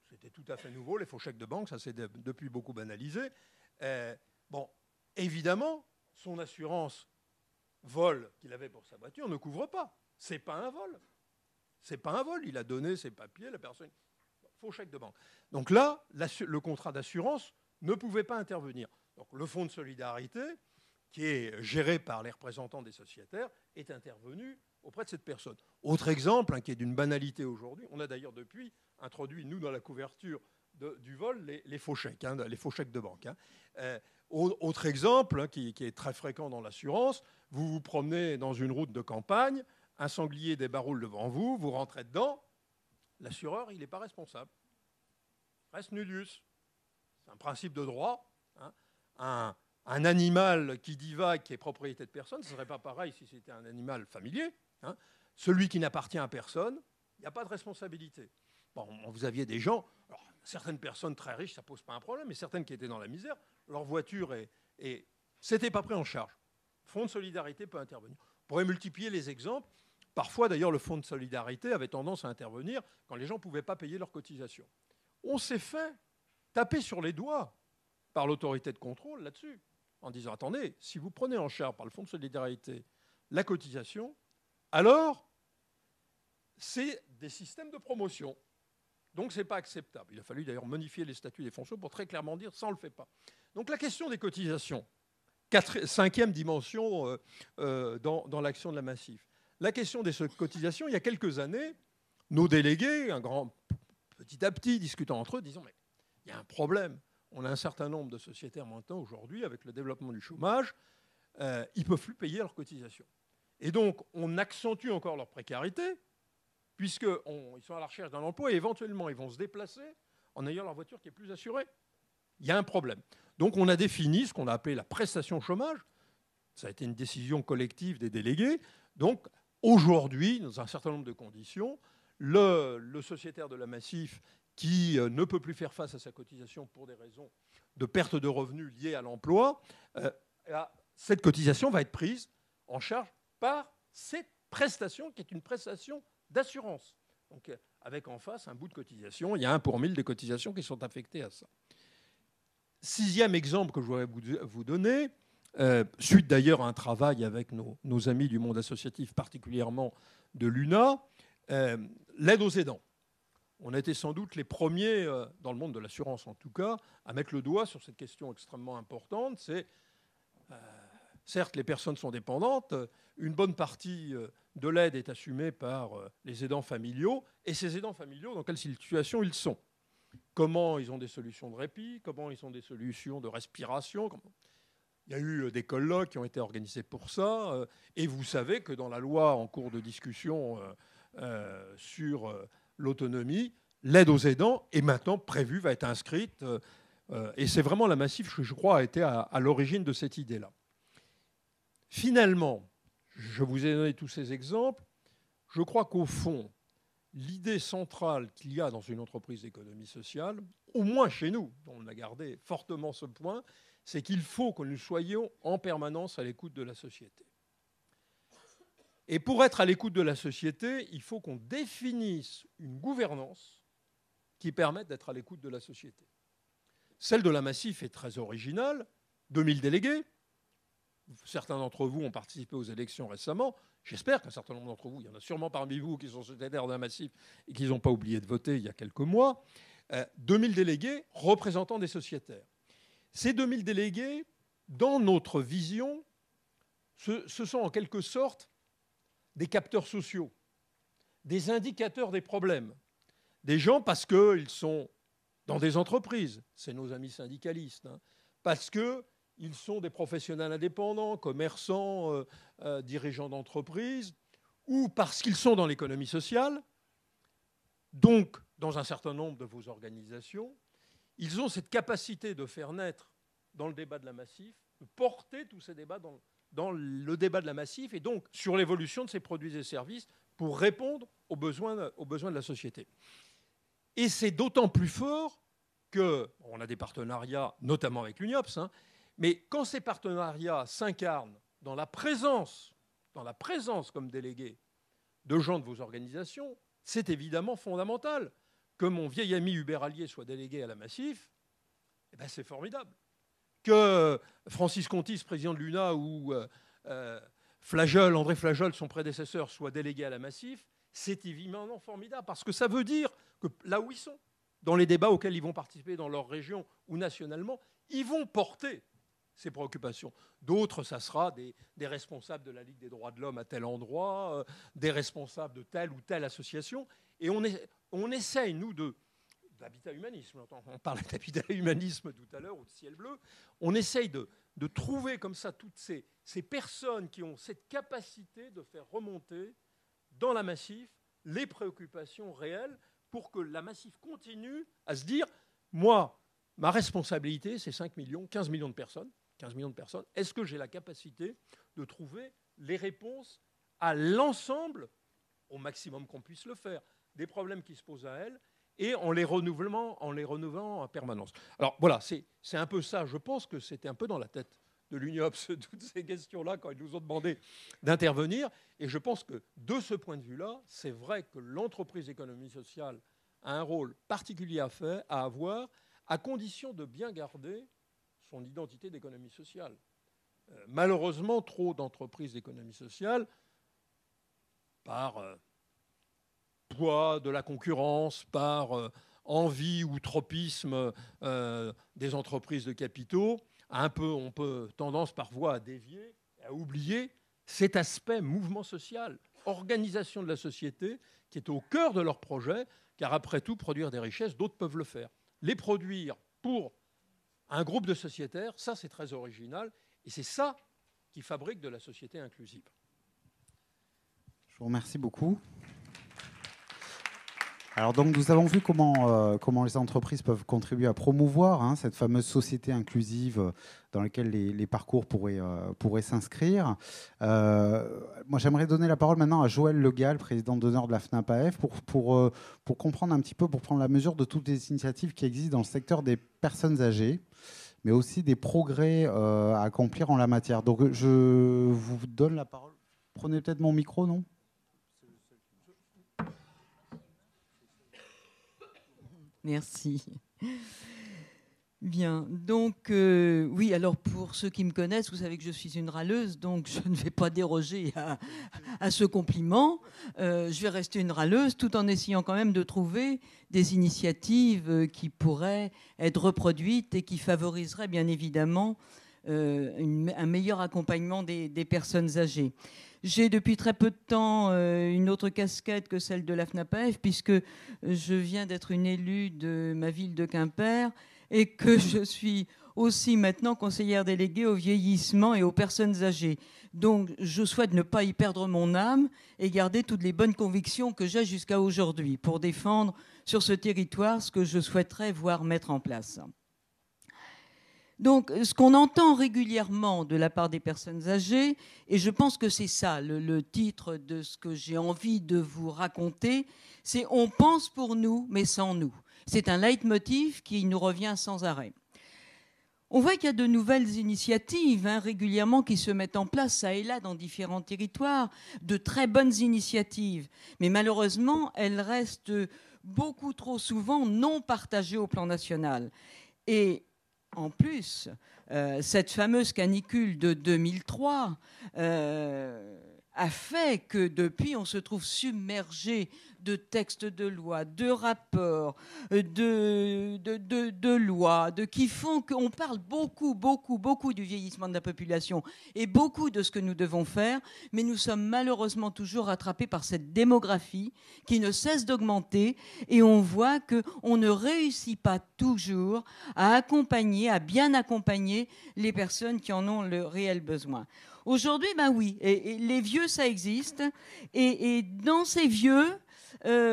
C'était tout à fait nouveau, les faux chèques de banque, ça s'est depuis beaucoup banalisé. Bon, évidemment, son assurance vol qu'il avait pour sa voiture ne couvre pas. C'est pas un vol. C'est pas un vol. Il a donné ses papiers, la personne. Faux chèque de banque. Donc là, le contrat d'assurance ne pouvait pas intervenir. Donc le fonds de solidarité, qui est géré par les représentants des sociétaires, est intervenu auprès de cette personne. Autre exemple, qui est d'une banalité aujourd'hui, on a d'ailleurs depuis introduit, nous, dans la couverture du vol, les faux chèques, les faux chèques de banque. Autre exemple, qui est très fréquent dans l'assurance, vous vous promenez dans une route de campagne, un sanglier débaroule devant vous, vous rentrez dedans, l'assureur, il n'est pas responsable. Res nullius. C'est un principe de droit. Un animal qui divague, qui est propriété de personne, ce ne serait pas pareil si c'était un animal familier. Celui qui n'appartient à personne, il n'y a pas de responsabilité. Bon, vous aviez des gens, alors, certaines personnes très riches, ça ne pose pas un problème, mais certaines qui étaient dans la misère, leur voiture c'était pas pris en charge. Le fonds de solidarité peut intervenir. On pourrait multiplier les exemples. Parfois, d'ailleurs, le fonds de solidarité avait tendance à intervenir quand les gens ne pouvaient pas payer leurs cotisations. On s'est fait taper sur les doigts par l'autorité de contrôle là-dessus, en disant, attendez, si vous prenez en charge par le fonds de solidarité la cotisation, alors c'est des systèmes de promotion. Donc, ce n'est pas acceptable. Il a fallu d'ailleurs modifier les statuts des fonds sociaux pour très clairement dire ça, on ne le fait pas. Donc, la question des cotisations, cinquième dimension dans l'action de la Massif. La question des cotisations, il y a quelques années, nos délégués, petit à petit, discutant entre eux, disant mais il y a un problème. On a un certain nombre de sociétaires maintenant, aujourd'hui, avec le développement du chômage, ils ne peuvent plus payer leurs cotisations. Et donc, on accentue encore leur précarité, puisqu'ils sont à la recherche d'un emploi et éventuellement, ils vont se déplacer en ayant leur voiture qui est plus assurée. Il y a un problème. Donc, on a défini ce qu'on a appelé la prestation chômage. Ça a été une décision collective des délégués. Donc, aujourd'hui, dans un certain nombre de conditions, le sociétaire de la Massif qui ne peut plus faire face à sa cotisation pour des raisons de perte de revenus liées à l'emploi, cette cotisation va être prise en charge par cette prestation qui est une prestation d'assurance. Donc, avec en face un bout de cotisation, il y a 1 pour 1000 des cotisations qui sont affectées à ça. Sixième exemple que je voudrais vous donner, suite d'ailleurs à un travail avec nos amis du monde associatif, particulièrement de l'UNA, l'aide aux aidants. On a été sans doute les premiers, dans le monde de l'assurance en tout cas, à mettre le doigt sur cette question extrêmement importante. C'est certes, les personnes sont dépendantes, une bonne partie de l'aide est assumée par les aidants familiaux, et ces aidants familiaux, dans quelle situation ils sont? Comment ils ont des solutions de répit? Comment ils ont des solutions de respiration? Il y a eu des colloques qui ont été organisés pour ça, et vous savez que dans la loi en cours de discussion sur l'autonomie, l'aide aux aidants est maintenant prévue, va être inscrite, et c'est vraiment la Massif, je crois, a été à l'origine de cette idée-là. Finalement, je vous ai donné tous ces exemples, je crois qu'au fond, l'idée centrale qu'il y a dans une entreprise d'économie sociale, au moins chez nous, on a gardé fortement ce point, c'est qu'il faut que nous soyons en permanence à l'écoute de la société. Et pour être à l'écoute de la société, il faut qu'on définisse une gouvernance qui permette d'être à l'écoute de la société. Celle de la Massif est très originale, 2000 délégués. Certains d'entre vous ont participé aux élections récemment. J'espère qu'un certain nombre d'entre vous, il y en a sûrement parmi vous qui sont sociétaires d'un Massif et qui n'ont pas oublié de voter il y a quelques mois. 2000 délégués représentant des sociétaires. Ces 2000 délégués, dans notre vision, ce sont en quelque sorte des capteurs sociaux, des indicateurs des problèmes. Des gens parce qu'ils sont dans des entreprises, c'est nos amis syndicalistes, parce qu'ils sont des professionnels indépendants, commerçants, dirigeants d'entreprises, ou parce qu'ils sont dans l'économie sociale, donc dans un certain nombre de vos organisations, ils ont cette capacité de faire naître dans le débat de la Massif, de porter tous ces débats dans le débat de la Massif, et donc sur l'évolution de ces produits et services pour répondre aux besoins de la société. Et c'est d'autant plus fort qu'on a des partenariats, notamment avec l'UNIOPS, mais quand ces partenariats s'incarnent dans la présence comme délégué de gens de vos organisations, c'est évidemment fondamental. Que mon vieil ami Hubert Allier soit délégué à la Massif, eh ben c'est formidable. Que Francis Contis, président de l'UNA, ou André Flageol, son prédécesseur, soit délégué à la Massif, c'est évidemment formidable, parce que ça veut dire que là où ils sont, dans les débats auxquels ils vont participer dans leur région ou nationalement, ils vont porter ces préoccupations. D'autres, ça sera des responsables de la Ligue des droits de l'homme à tel endroit, des responsables de telle ou telle association. Et on essaye, nous, d'habitat humanisme. On parlait d'habitat humanisme tout à l'heure, ou de ciel bleu. On essaye de trouver comme ça toutes ces personnes qui ont cette capacité de faire remonter dans la Massif les préoccupations réelles pour que la Massif continue à se dire, moi, ma responsabilité, c'est 5 millions, 15 millions de personnes. Est-ce que j'ai la capacité de trouver les réponses à l'ensemble, au maximum qu'on puisse le faire, des problèmes qui se posent à elles, et en les renouvelant en permanence. Alors voilà, c'est un peu ça. Je pense que c'était un peu dans la tête de l'UNIOPS, toutes ces questions-là, quand ils nous ont demandé d'intervenir. Et je pense que de ce point de vue-là, c'est vrai que l'entreprise d'économie sociale a un rôle particulier à avoir, à condition de bien garder son identité d'économie sociale. Malheureusement, trop d'entreprises d'économie sociale, par poids de la concurrence, par envie ou tropisme des entreprises de capitaux, on peut tendance parfois à dévier, à oublier cet aspect mouvement social, organisation de la société, qui est au cœur de leur projet, car après tout, produire des richesses, d'autres peuvent le faire. Les produire pour un groupe de sociétaires, ça c'est très original, et c'est ça qui fabrique de la société inclusive. Je vous remercie beaucoup. Alors donc nous avons vu comment les entreprises peuvent contribuer à promouvoir cette fameuse société inclusive dans laquelle les parcours pourraient s'inscrire. Moi j'aimerais donner la parole maintenant à Joëlle Le Gall, présidente d'honneur de la FNAP-AF, pour comprendre un petit peu, pour prendre la mesure de toutes les initiatives qui existent dans le secteur des personnes âgées, mais aussi des progrès à accomplir en la matière. Donc je vous donne la parole. Prenez peut-être mon micro, non ? Merci. Bien, donc oui, alors pour ceux qui me connaissent, vous savez que je suis une râleuse, donc je ne vais pas déroger à ce compliment. Je vais rester une râleuse tout en essayant quand même de trouver des initiatives qui pourraient être reproduites et qui favoriseraient bien évidemment un meilleur accompagnement des personnes âgées. J'ai depuis très peu de temps une autre casquette que celle de la FNAPAEF, puisque je viens d'être une élue de ma ville de Quimper et que je suis aussi maintenant conseillère déléguée au vieillissement et aux personnes âgées. Donc je souhaite ne pas y perdre mon âme et garder toutes les bonnes convictions que j'ai jusqu'à aujourd'hui pour défendre sur ce territoire ce que je souhaiterais voir mettre en place. Donc, ce qu'on entend régulièrement de la part des personnes âgées, et je pense que c'est ça le titre de ce que j'ai envie de vous raconter, c'est « On pense pour nous, mais sans nous ». C'est un leitmotiv qui nous revient sans arrêt. On voit qu'il y a de nouvelles initiatives régulièrement qui se mettent en place, ça et là, dans différents territoires, de très bonnes initiatives. Mais malheureusement, elles restent beaucoup trop souvent non partagées au plan national. Et en plus, cette fameuse canicule de 2003 a fait que depuis, on se trouve submergé de textes de loi, de rapports, de lois, qui font qu'on parle beaucoup du vieillissement de la population et beaucoup de ce que nous devons faire, mais nous sommes malheureusement toujours rattrapés par cette démographie qui ne cesse d'augmenter et on voit qu'on ne réussit pas toujours à accompagner, à bien accompagner les personnes qui en ont le réel besoin. Aujourd'hui, ben oui, et les vieux, ça existe, et dans ces vieux,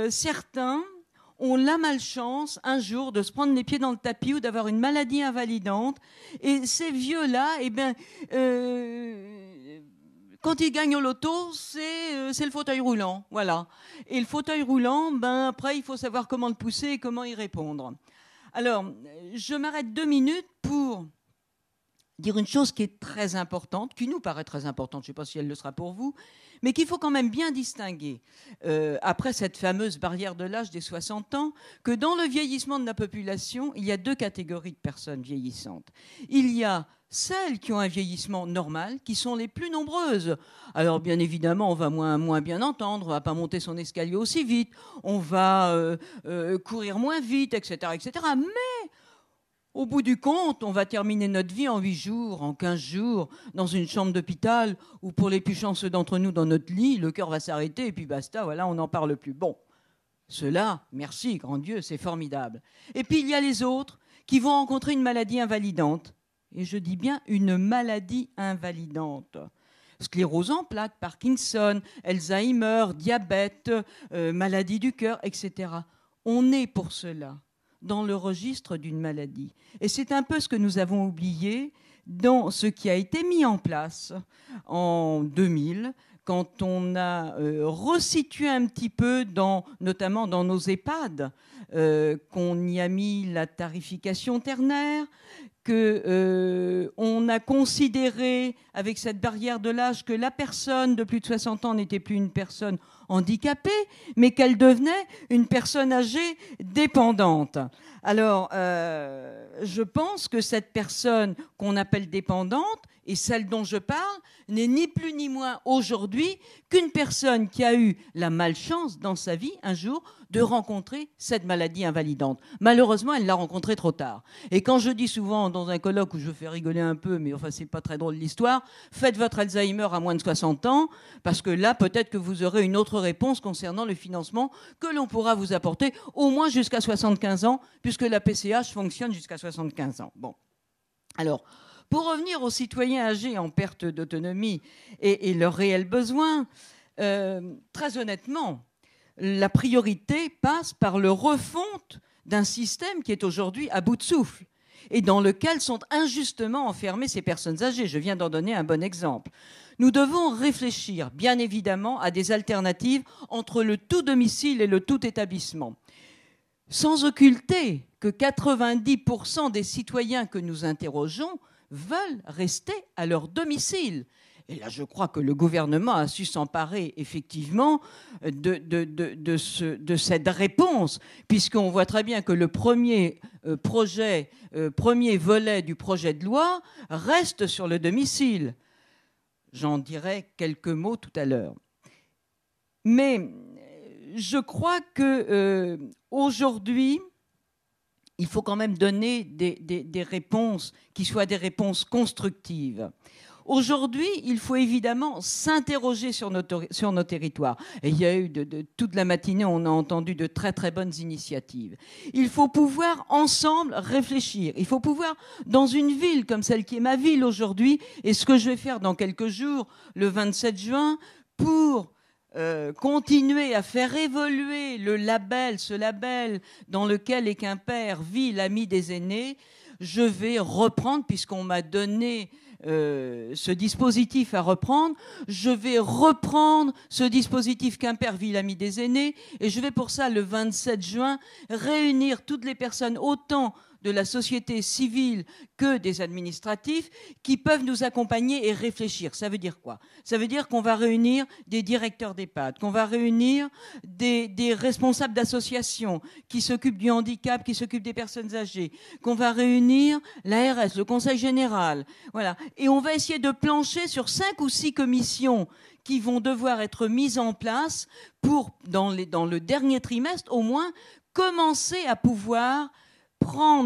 certains ont la malchance un jour de se prendre les pieds dans le tapis ou d'avoir une maladie invalidante. Et ces vieux-là, eh bien, quand ils gagnent au loto, c'est le fauteuil roulant. Voilà. Et le fauteuil roulant, ben, après, il faut savoir comment le pousser et comment y répondre. Alors, je m'arrête 2 minutes pour dire une chose qui est très importante, qui nous paraît très importante, je ne sais pas si elle le sera pour vous, mais qu'il faut quand même bien distinguer, après cette fameuse barrière de l'âge des 60 ans, que dans le vieillissement de la population, il y a 2 catégories de personnes vieillissantes. Il y a celles qui ont un vieillissement normal, qui sont les plus nombreuses. Alors bien évidemment, on va moins bien entendre, on ne va pas monter son escalier aussi vite, on va courir moins vite, etc. etc. Mais au bout du compte, on va terminer notre vie en 8 jours, en 15 jours, dans une chambre d'hôpital, où pour les plus chanceux d'entre nous, dans notre lit, le cœur va s'arrêter et puis basta, voilà, on n'en parle plus. Bon, cela, merci, grand Dieu, c'est formidable. Et puis il y a les autres qui vont rencontrer une maladie invalidante. Et je dis bien une maladie invalidante. Sclérose en plaques, Parkinson, Alzheimer, diabète, maladie du cœur, etc. On est pour cela dans le registre d'une maladie. Et c'est un peu ce que nous avons oublié dans ce qui a été mis en place en 2000, quand on a resitué un petit peu, notamment dans nos EHPAD, qu'on y a mis la tarification ternaire, qu'on a considéré, avec cette barrière de l'âge, que la personne de plus de 60 ans n'était plus une personne handicapée, mais qu'elle devenait une personne âgée dépendante. Alors, je pense que cette personne qu'on appelle dépendante, et celle dont je parle, n'est ni plus ni moins aujourd'hui qu'une personne qui a eu la malchance dans sa vie, un jour, de rencontrer cette maladie invalidante. Malheureusement, elle l'a rencontrée trop tard. Et quand je dis souvent dans un colloque où je fais rigoler un peu, mais enfin, c'est pas très drôle l'histoire, faites votre Alzheimer à moins de 60 ans, parce que là, peut-être que vous aurez une autre réponse concernant le financement que l'on pourra vous apporter, au moins jusqu'à 75 ans, puisque la PCH fonctionne jusqu'à 75 ans. Bon. Alors, pour revenir aux citoyens âgés en perte d'autonomie et leurs réels besoins, très honnêtement, la priorité passe par le refonte d'un système qui est aujourd'hui à bout de souffle et dans lequel sont injustement enfermées ces personnes âgées. Je viens d'en donner un bon exemple. Nous devons réfléchir, bien évidemment, à des alternatives entre le tout domicile et le tout établissement, sans occulter que 90% des citoyens que nous interrogeons veulent rester à leur domicile. Et là, je crois que le gouvernement a su s'emparer effectivement de cette réponse, puisqu'on voit très bien que le premier volet du projet de loi reste sur le domicile. J'en dirai quelques mots tout à l'heure. Mais je crois qu'aujourd'hui, il faut quand même donner des réponses qui soient des réponses constructives. Aujourd'hui, il faut évidemment s'interroger sur nos territoires. Et il y a eu toute la matinée, on a entendu de très très bonnes initiatives. Il faut pouvoir ensemble réfléchir. Il faut pouvoir, dans une ville comme celle qui est ma ville aujourd'hui, et ce que je vais faire dans quelques jours, le 27 juin, pour continuer à faire évoluer ce label dans lequel les Quimper vit l'ami des aînés, je vais reprendre, puisqu'on m'a donné ce dispositif à reprendre, je vais reprendre ce dispositif Quimper Ville Amie des aînés, et je vais pour ça, le 27 juin, réunir toutes les personnes, autant de la société civile que des administratifs, qui peuvent nous accompagner et réfléchir. Ça veut dire quoi? Ça veut dire qu'on va réunir des directeurs d'EHPAD, qu'on va réunir des responsables d'associations qui s'occupent du handicap, qui s'occupent des personnes âgées, qu'on va réunir l'ARS, le Conseil général. Voilà. Et on va essayer de plancher sur 5 ou 6 commissions qui vont devoir être mises en place pour, dans le dernier trimestre, au moins, commencer à pouvoir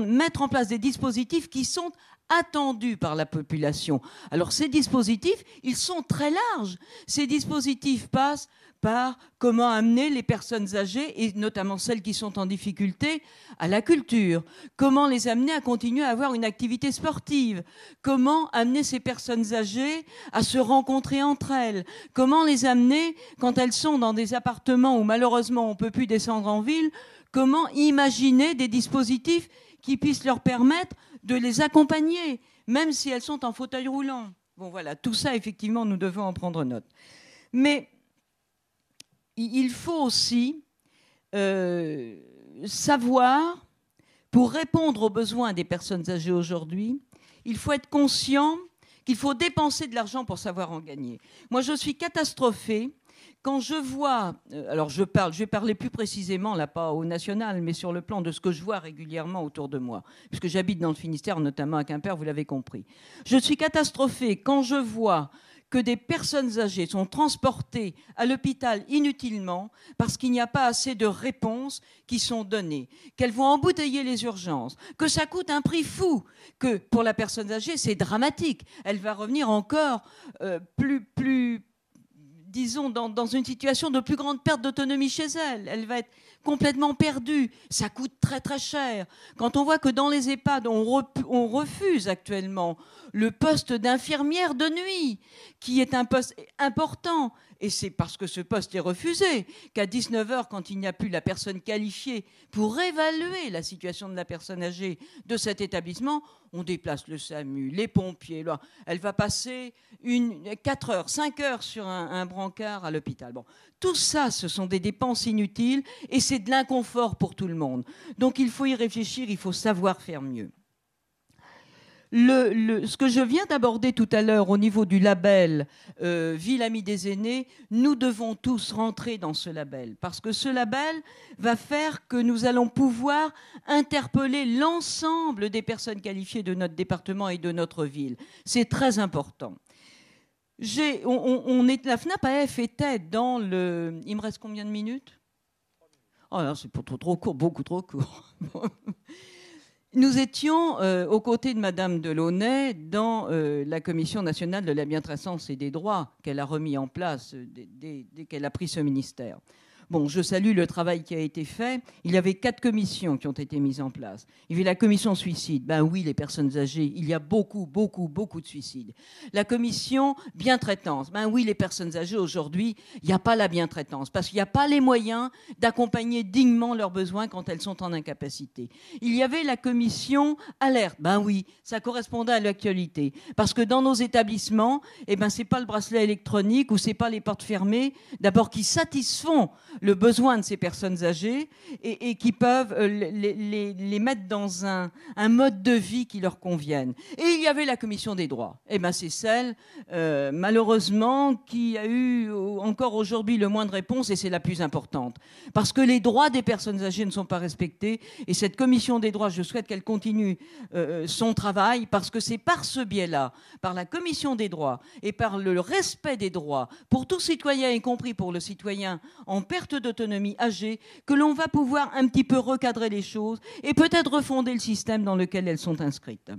mettre en place des dispositifs qui sont attendus par la population. Alors ces dispositifs, ils sont très larges. Ces dispositifs passent par comment amener les personnes âgées, et notamment celles qui sont en difficulté, à la culture. Comment les amener à continuer à avoir une activité sportive. Comment amener ces personnes âgées à se rencontrer entre elles. Comment les amener, quand elles sont dans des appartements où malheureusement on ne peut plus descendre en ville, comment imaginer des dispositifs qui puissent leur permettre de les accompagner, même si elles sont en fauteuil roulant. Bon, voilà, tout ça, effectivement, nous devons en prendre note. Mais il faut aussi savoir, pour répondre aux besoins des personnes âgées aujourd'hui, il faut être conscient qu'il faut dépenser de l'argent pour savoir en gagner. Moi, je suis catastrophée quand je vois, alors je vais parler plus précisément, là pas au national, mais sur le plan de ce que je vois régulièrement autour de moi, puisque j'habite dans le Finistère, notamment à Quimper, vous l'avez compris. Je suis catastrophée quand je vois que des personnes âgées sont transportées à l'hôpital inutilement parce qu'il n'y a pas assez de réponses qui sont données, qu'elles vont embouteiller les urgences, que ça coûte un prix fou, que pour la personne âgée, c'est dramatique. Elle va revenir encore disons, dans une situation de plus grande perte d'autonomie chez elle. Elle va être complètement perdue. Ça coûte très, très cher. Quand on voit que dans les EHPAD, on refuse actuellement le poste d'infirmière de nuit, qui est un poste important, et c'est parce que ce poste est refusé qu'à 19h, quand il n'y a plus la personne qualifiée pour évaluer la situation de la personne âgée de cet établissement, on déplace le SAMU, les pompiers. Là, elle va passer 4 heures, 5 heures sur un brancard à l'hôpital. Bon, tout ça, ce sont des dépenses inutiles et c'est de l'inconfort pour tout le monde. Donc il faut y réfléchir, il faut savoir faire mieux. Ce que je viens d'aborder tout à l'heure au niveau du label Ville Amie des aînés, nous devons tous rentrer dans ce label parce que ce label va faire que nous allons pouvoir interpeller l'ensemble des personnes qualifiées de notre département et de notre ville. C'est très important. La FNAP AF était dans le... Il me reste combien de minutes? Oh non, c'est trop court, beaucoup trop court. Nous étions aux côtés de Madame Delaunay dans la Commission nationale de la bientraitance et des droits qu'elle a remis en place dès qu'elle a pris ce ministère. Bon, je salue le travail qui a été fait. Il y avait 4 commissions qui ont été mises en place. Il y avait la commission suicide. Ben oui, les personnes âgées, il y a beaucoup de suicides. La commission bientraitance. Ben oui, les personnes âgées, aujourd'hui, il n'y a pas la bientraitance parce qu'il n'y a pas les moyens d'accompagner dignement leurs besoins quand elles sont en incapacité. Il y avait la commission alerte. Ben oui, ça correspondait à l'actualité. Parce que dans nos établissements, eh ben, c'est pas le bracelet électronique ou c'est pas les portes fermées, d'abord qui satisfont le besoin de ces personnes âgées et qui peuvent les mettre dans un mode de vie qui leur convienne. Et il y avait la commission des droits. Eh ben, c'est celle, malheureusement, qui a eu encore aujourd'hui le moins de réponses et c'est la plus importante. Parce que les droits des personnes âgées ne sont pas respectés et cette commission des droits, je souhaite qu'elle continue son travail parce que c'est par ce biais-là, par la commission des droits et par le respect des droits pour tout citoyen, y compris pour le citoyen en personne perte d'autonomie âgées que l'on va pouvoir un petit peu recadrer les choses et peut-être refonder le système dans lequel elles sont inscrites.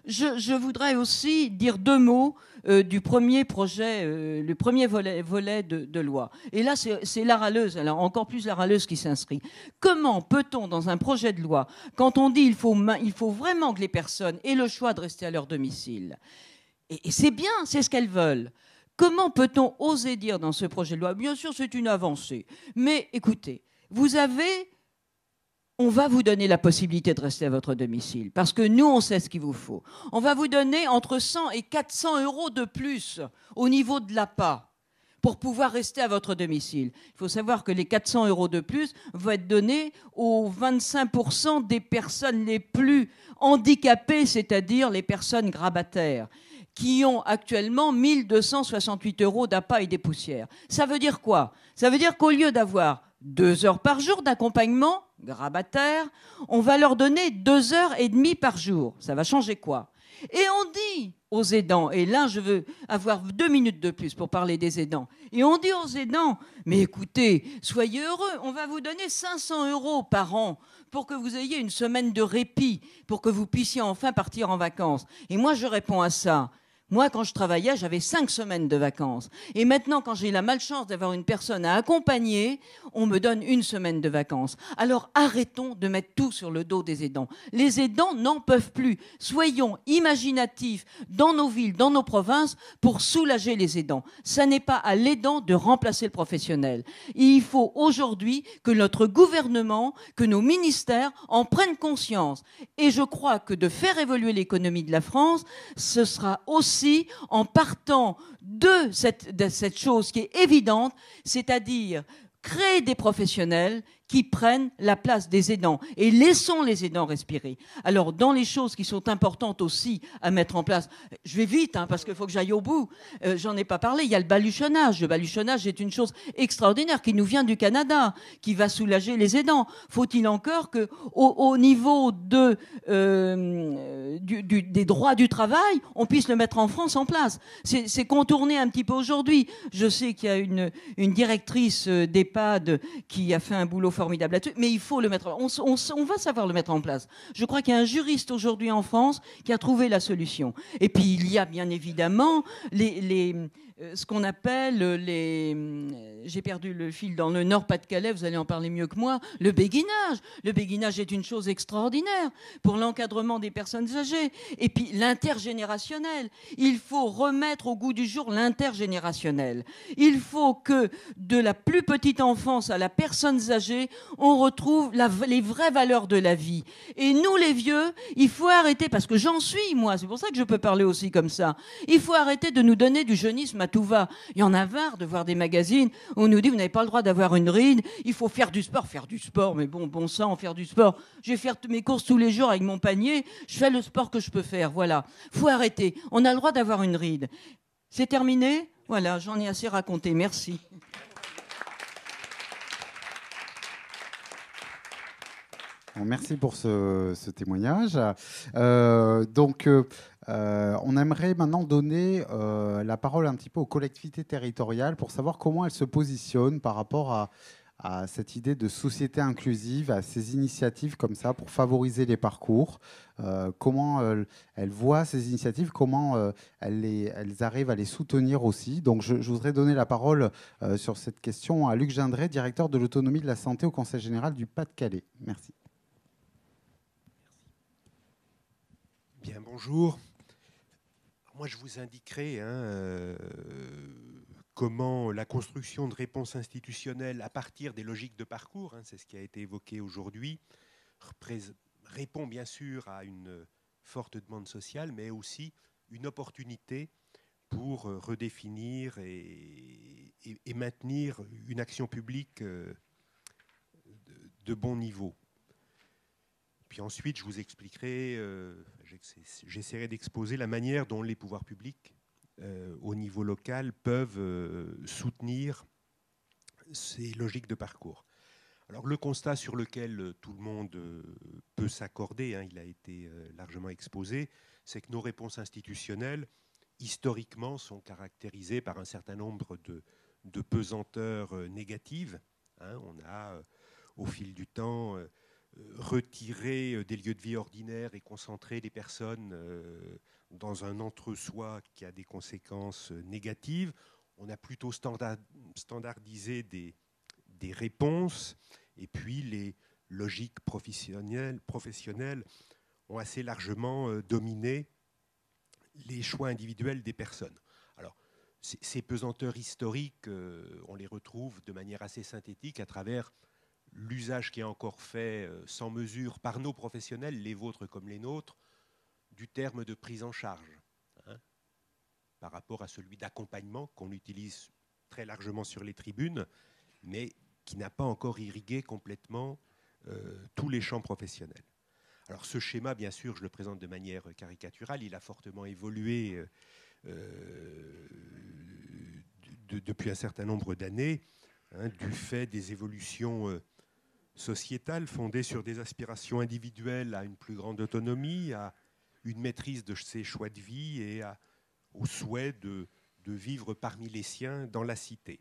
Je voudrais aussi dire 2 mots du premier projet, le premier volet de loi. Et là, c'est la râleuse, alors encore plus la râleuse qui s'inscrit. Comment peut-on, dans un projet de loi, quand on dit il faut vraiment que les personnes aient le choix de rester à leur domicile, et c'est bien, c'est ce qu'elles veulent, comment peut-on oser dire dans ce projet de loi, bien sûr c'est une avancée, mais écoutez, on va vous donner la possibilité de rester à votre domicile, parce que nous, on sait ce qu'il vous faut. On va vous donner entre 100 et 400 € de plus au niveau de l'APA pour pouvoir rester à votre domicile. Il faut savoir que les 400 € de plus vont être donnés aux 25% des personnes les plus handicapées, c'est-à-dire les personnes grabataires, qui ont actuellement 1 268 € d'APA et des poussières. Ça veut dire quoi? Ça veut dire qu'au lieu d'avoir 2 heures par jour d'accompagnement grabataire, on va leur donner 2 heures et demie par jour. Ça va changer quoi? Et on dit aux aidants, et là je veux avoir 2 minutes de plus pour parler des aidants, et on dit aux aidants, mais écoutez, soyez heureux, on va vous donner 500 € par an pour que vous ayez une semaine de répit, pour que vous puissiez enfin partir en vacances. Et moi je réponds à ça. Moi, quand je travaillais, j'avais 5 semaines de vacances. Et maintenant, quand j'ai la malchance d'avoir une personne à accompagner, on me donne 1 semaine de vacances. Alors arrêtons de mettre tout sur le dos des aidants. Les aidants n'en peuvent plus. Soyons imaginatifs dans nos villes, dans nos provinces, pour soulager les aidants. Ça n'est pas à l'aidant de remplacer le professionnel. Il faut aujourd'hui que notre gouvernement, que nos ministères en prennent conscience. Et je crois que de faire évoluer l'économie de la France, ce sera aussi en partant de cette chose qui est évidente, c'est-à-dire créer des professionnels qui prennent la place des aidants et laissons les aidants respirer. Alors, dans les choses qui sont importantes aussi à mettre en place, je vais vite parce qu'il faut que j'aille au bout, j'en ai pas parlé, il y a le baluchonnage. Le baluchonnage est une chose extraordinaire qui nous vient du Canada, qui va soulager les aidants. Faut-il encore qu'au niveau des droits du travail, on puisse le mettre en France en place? C'est contourné un petit peu aujourd'hui. Je sais qu'il y a une directrice d'EHPAD qui a fait un boulot formidable là-dessus, mais il faut le mettre. On va savoir le mettre en place. Je crois qu'il y a un juriste aujourd'hui en France qui a trouvé la solution. Et puis il y a bien évidemment ce qu'on appelle j'ai perdu le fil dans le Nord-Pas-de-Calais, vous allez en parler mieux que moi, le béguinage. Le béguinage est une chose extraordinaire pour l'encadrement des personnes âgées. Et puis l'intergénérationnel. Il faut remettre au goût du jour l'intergénérationnel. Il faut que de la plus petite enfance à la personne âgée, on retrouve les vraies valeurs de la vie. Et nous, les vieux, il faut arrêter, parce que j'en suis, moi, c'est pour ça que je peux parler aussi comme ça, il faut arrêter de nous donner du jeunisme à tout va. Il y en a marre de voir des magazines où on nous dit vous n'avez pas le droit d'avoir une ride, il faut faire du sport, mais bon sang, faire du sport. Je vais faire mes courses tous les jours avec mon panier, je fais le sport que je peux faire, voilà. Faut arrêter, on a le droit d'avoir une ride. C'est terminé? Voilà, j'en ai assez raconté, merci. Merci pour ce témoignage. On aimerait maintenant donner la parole un petit peu aux collectivités territoriales pour savoir comment elles se positionnent par rapport à cette idée de société inclusive, à ces initiatives comme ça pour favoriser les parcours. Comment elles voient ces initiatives, comment elles arrivent à les soutenir aussi. Donc je voudrais donner la parole sur cette question à Luc Gindret, directeur de l'autonomie de la santé au Conseil général du Pas-de-Calais. Merci. Bien, bonjour. Moi, je vous indiquerai comment la construction de réponses institutionnelles à partir des logiques de parcours, c'est ce qui a été évoqué aujourd'hui, répond bien sûr à une forte demande sociale, mais aussi une opportunité pour redéfinir et maintenir une action publique de bon niveau. Puis ensuite, je vous expliquerai, j'essaierai d'exposer la manière dont les pouvoirs publics, au niveau local, peuvent soutenir ces logiques de parcours. Alors, le constat sur lequel tout le monde peut s'accorder, il a été largement exposé, c'est que nos réponses institutionnelles, historiquement, sont caractérisées par un certain nombre de pesanteur négative. Hein, on a, au fil du temps, retiré des lieux de vie ordinaires et concentré les personnes dans un entre-soi qui a des conséquences négatives. On a plutôt standardisé des réponses, et puis les logiques professionnelles ont assez largement dominé les choix individuels des personnes. Alors, ces pesanteurs historiques, on les retrouve de manière assez synthétique à travers l'usage qui est encore fait sans mesure par nos professionnels, les vôtres comme les nôtres, du terme de prise en charge, hein, par rapport à celui d'accompagnement qu'on utilise très largement sur les tribunes, mais qui n'a pas encore irrigué complètement tous les champs professionnels. Alors ce schéma, bien sûr, je le présente de manière caricaturale, il a fortement évolué depuis un certain nombre d'années, hein, du fait des évolutions sociétales fondées sur des aspirations individuelles à une plus grande autonomie, à une maîtrise de ses choix de vie et au souhait de vivre parmi les siens dans la cité.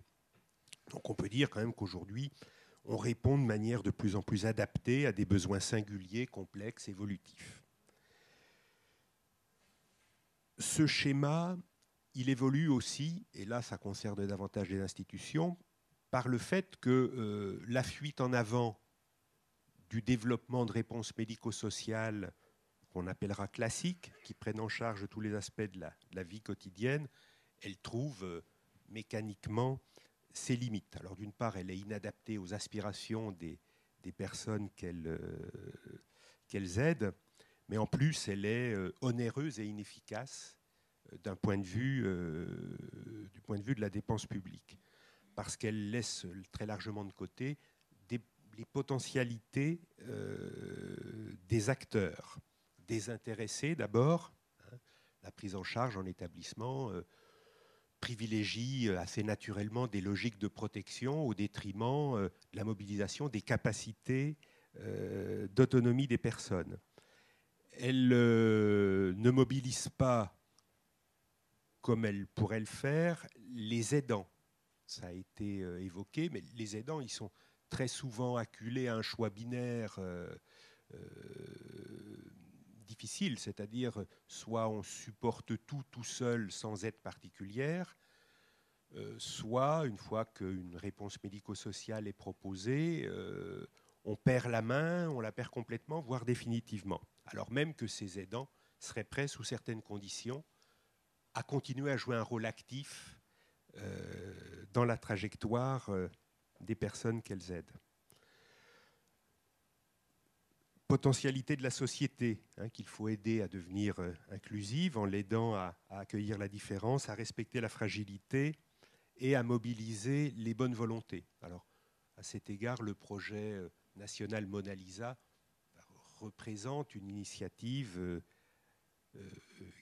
Donc on peut dire quand même qu'aujourd'hui, on répond de manière de plus en plus adaptée à des besoins singuliers, complexes, évolutifs. Ce schéma, il évolue aussi, et là ça concerne davantage les institutions, par le fait que la fuite en avant du développement de réponses médico-sociales qu'on appellera classiques, qui prennent en charge tous les aspects de la vie quotidienne, elle trouve mécaniquement ses limites. Alors d'une part, elle est inadaptée aux aspirations des personnes qu'elle aide, mais en plus, elle est onéreuse et inefficace du point de vue de la dépense publique, parce qu'elle laisse très largement de côté les potentialités des acteurs, des intéressés d'abord. Hein, la prise en charge en établissement privilégie assez naturellement des logiques de protection au détriment de la mobilisation des capacités d'autonomie des personnes. Elle ne mobilise pas, comme elle pourrait le faire, les aidants. Ça a été évoqué, mais les aidants, ils sont très souvent acculés à un choix binaire difficile, c'est-à-dire soit on supporte tout seul sans aide particulière, soit une fois qu'une réponse médico-sociale est proposée, on perd la main, on la perd complètement, voire définitivement. Alors même que ces aidants seraient prêts, sous certaines conditions, à continuer à jouer un rôle actif dans la trajectoire des personnes qu'elles aident. Potentialité de la société, hein, qu'il faut aider à devenir inclusive en l'aidant à accueillir la différence, à respecter la fragilité et à mobiliser les bonnes volontés. Alors, à cet égard, le projet national Mona Lisa représente une initiative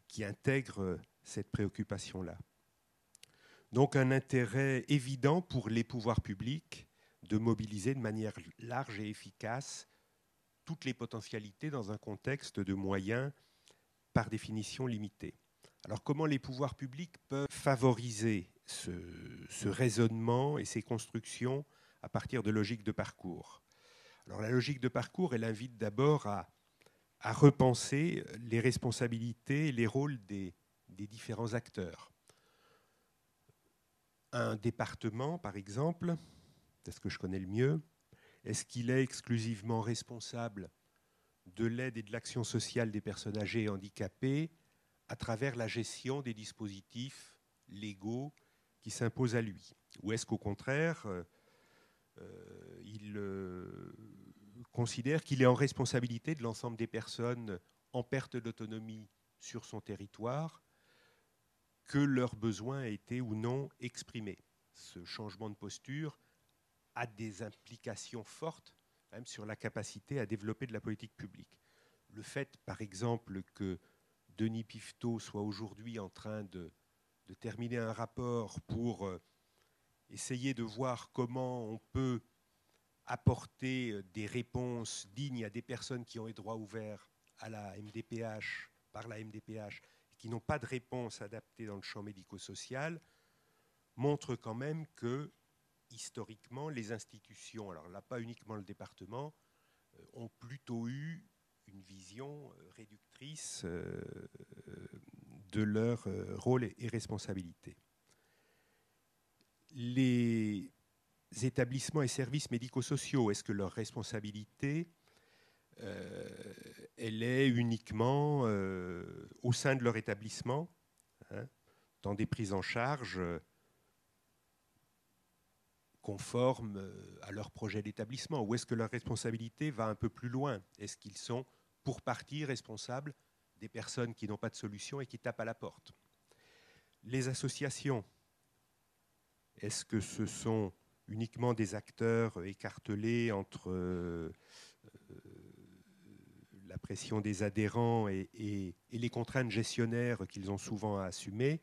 qui intègre cette préoccupation-là. Donc un intérêt évident pour les pouvoirs publics de mobiliser de manière large et efficace toutes les potentialités dans un contexte de moyens par définition limités. Alors comment les pouvoirs publics peuvent favoriser ce raisonnement et ces constructions à partir de logiques de parcours? Alors la logique de parcours, elle invite d'abord à repenser les responsabilités et les rôles des différents acteurs. Un département, par exemple, c'est ce que je connais le mieux, est-ce qu'il est exclusivement responsable de l'aide et de l'action sociale des personnes âgées et handicapées à travers la gestion des dispositifs légaux qui s'imposent à lui? Ou est-ce qu'au contraire, il considère qu'il est en responsabilité de l'ensemble des personnes en perte d'autonomie sur son territoire, que leurs besoins aient été ou non exprimés? Ce changement de posture a des implications fortes même sur la capacité à développer de la politique publique. Le fait, par exemple, que Denis Piveteau soit aujourd'hui en train de terminer un rapport pour essayer de voir comment on peut apporter des réponses dignes à des personnes qui ont les droits ouverts à la MDPH, par la MDPH, qui n'ont pas de réponse adaptée dans le champ médico-social, montre quand même que, historiquement, les institutions, alors là, pas uniquement le département, ont plutôt eu une vision réductrice de leur rôle et responsabilité. Les établissements et services médico-sociaux, est-ce que leur responsabilité, elle est uniquement au sein de leur établissement, hein, dans des prises en charge conformes à leur projet d'établissement, ou est-ce que leur responsabilité va un peu plus loin? Est-ce qu'ils sont pour partie responsables des personnes qui n'ont pas de solution et qui tapent à la porte? Les associations, est-ce que ce sont uniquement des acteurs écartelés entre la pression des adhérents et les contraintes gestionnaires qu'ils ont souvent à assumer,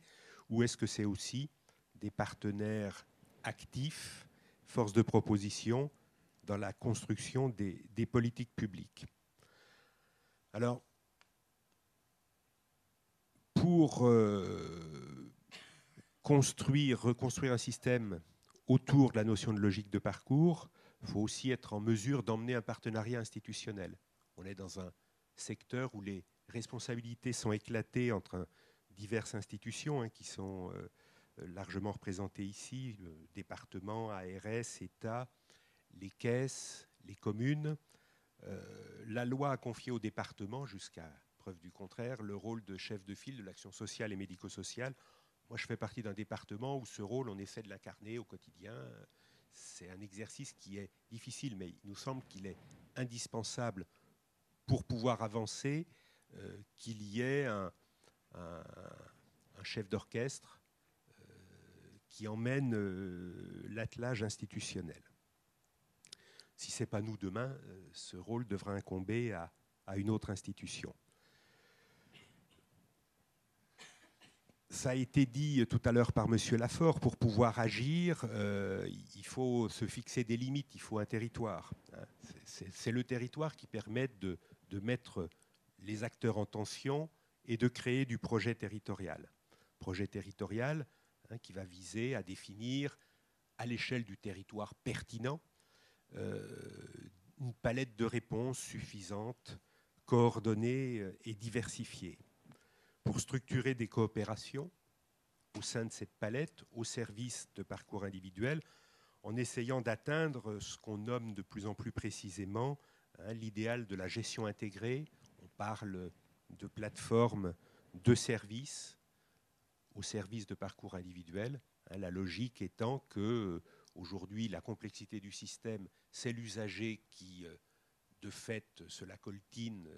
ou est-ce que c'est aussi des partenaires actifs, force de proposition, dans la construction des politiques publiques? Alors, pour reconstruire un système autour de la notion de logique de parcours, il faut aussi être en mesure d'emmener un partenariat institutionnel. On est dans un secteur où les responsabilités sont éclatées entre diverses institutions qui sont largement représentées ici, le département, ARS, État, les caisses, les communes. La loi a confié au département, jusqu'à preuve du contraire, le rôle de chef de file de l'action sociale et médico-sociale. Moi, je fais partie d'un département où ce rôle, on essaie de l'incarner au quotidien. C'est un exercice qui est difficile, mais il nous semble qu'il est indispensable pour pouvoir avancer, qu'il y ait un chef d'orchestre qui emmène l'attelage institutionnel. Si ce n'est pas nous demain, ce rôle devra incomber à une autre institution. Ça a été dit tout à l'heure par M. Lafort, pour pouvoir agir, il faut se fixer des limites, il faut un territoire. C'est le territoire qui permet de mettre les acteurs en tension et de créer du projet territorial. Projet territorial qui va viser à définir à l'échelle du territoire pertinent une palette de réponses suffisante, coordonnée et diversifiée, pour structurer des coopérations au sein de cette palette au service de parcours individuels, en essayant d'atteindre ce qu'on nomme de plus en plus précisément l'idéal de la gestion intégrée. On parle de plateformes de services au service de parcours individuels, la logique étant que aujourd'hui, la complexité du système, c'est l'usager qui, de fait, se la coltine.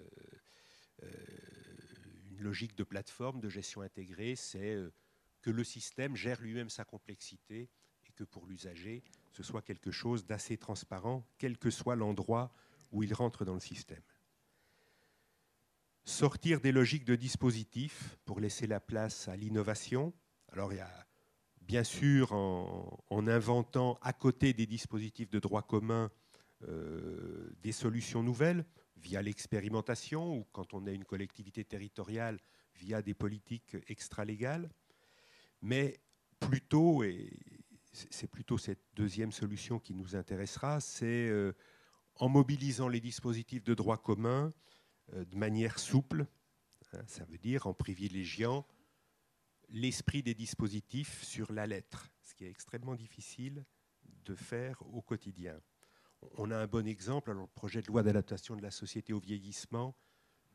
Une logique de plateforme, de gestion intégrée, c'est que le système gère lui-même sa complexité et que pour l'usager, ce soit quelque chose d'assez transparent, quel que soit l'endroit où il rentre dans le système. Sortir des logiques de dispositifs pour laisser la place à l'innovation. Alors, il y a bien sûr, en inventant à côté des dispositifs de droit commun des solutions nouvelles, via l'expérimentation ou quand on est une collectivité territoriale, via des politiques extralégales. Mais plutôt, et c'est plutôt cette deuxième solution qui nous intéressera, c'est en mobilisant les dispositifs de droit commun de manière souple, ça veut dire en privilégiant l'esprit des dispositifs sur la lettre, ce qui est extrêmement difficile de faire au quotidien. On a un bon exemple. Alors, le projet de loi d'adaptation de la société au vieillissement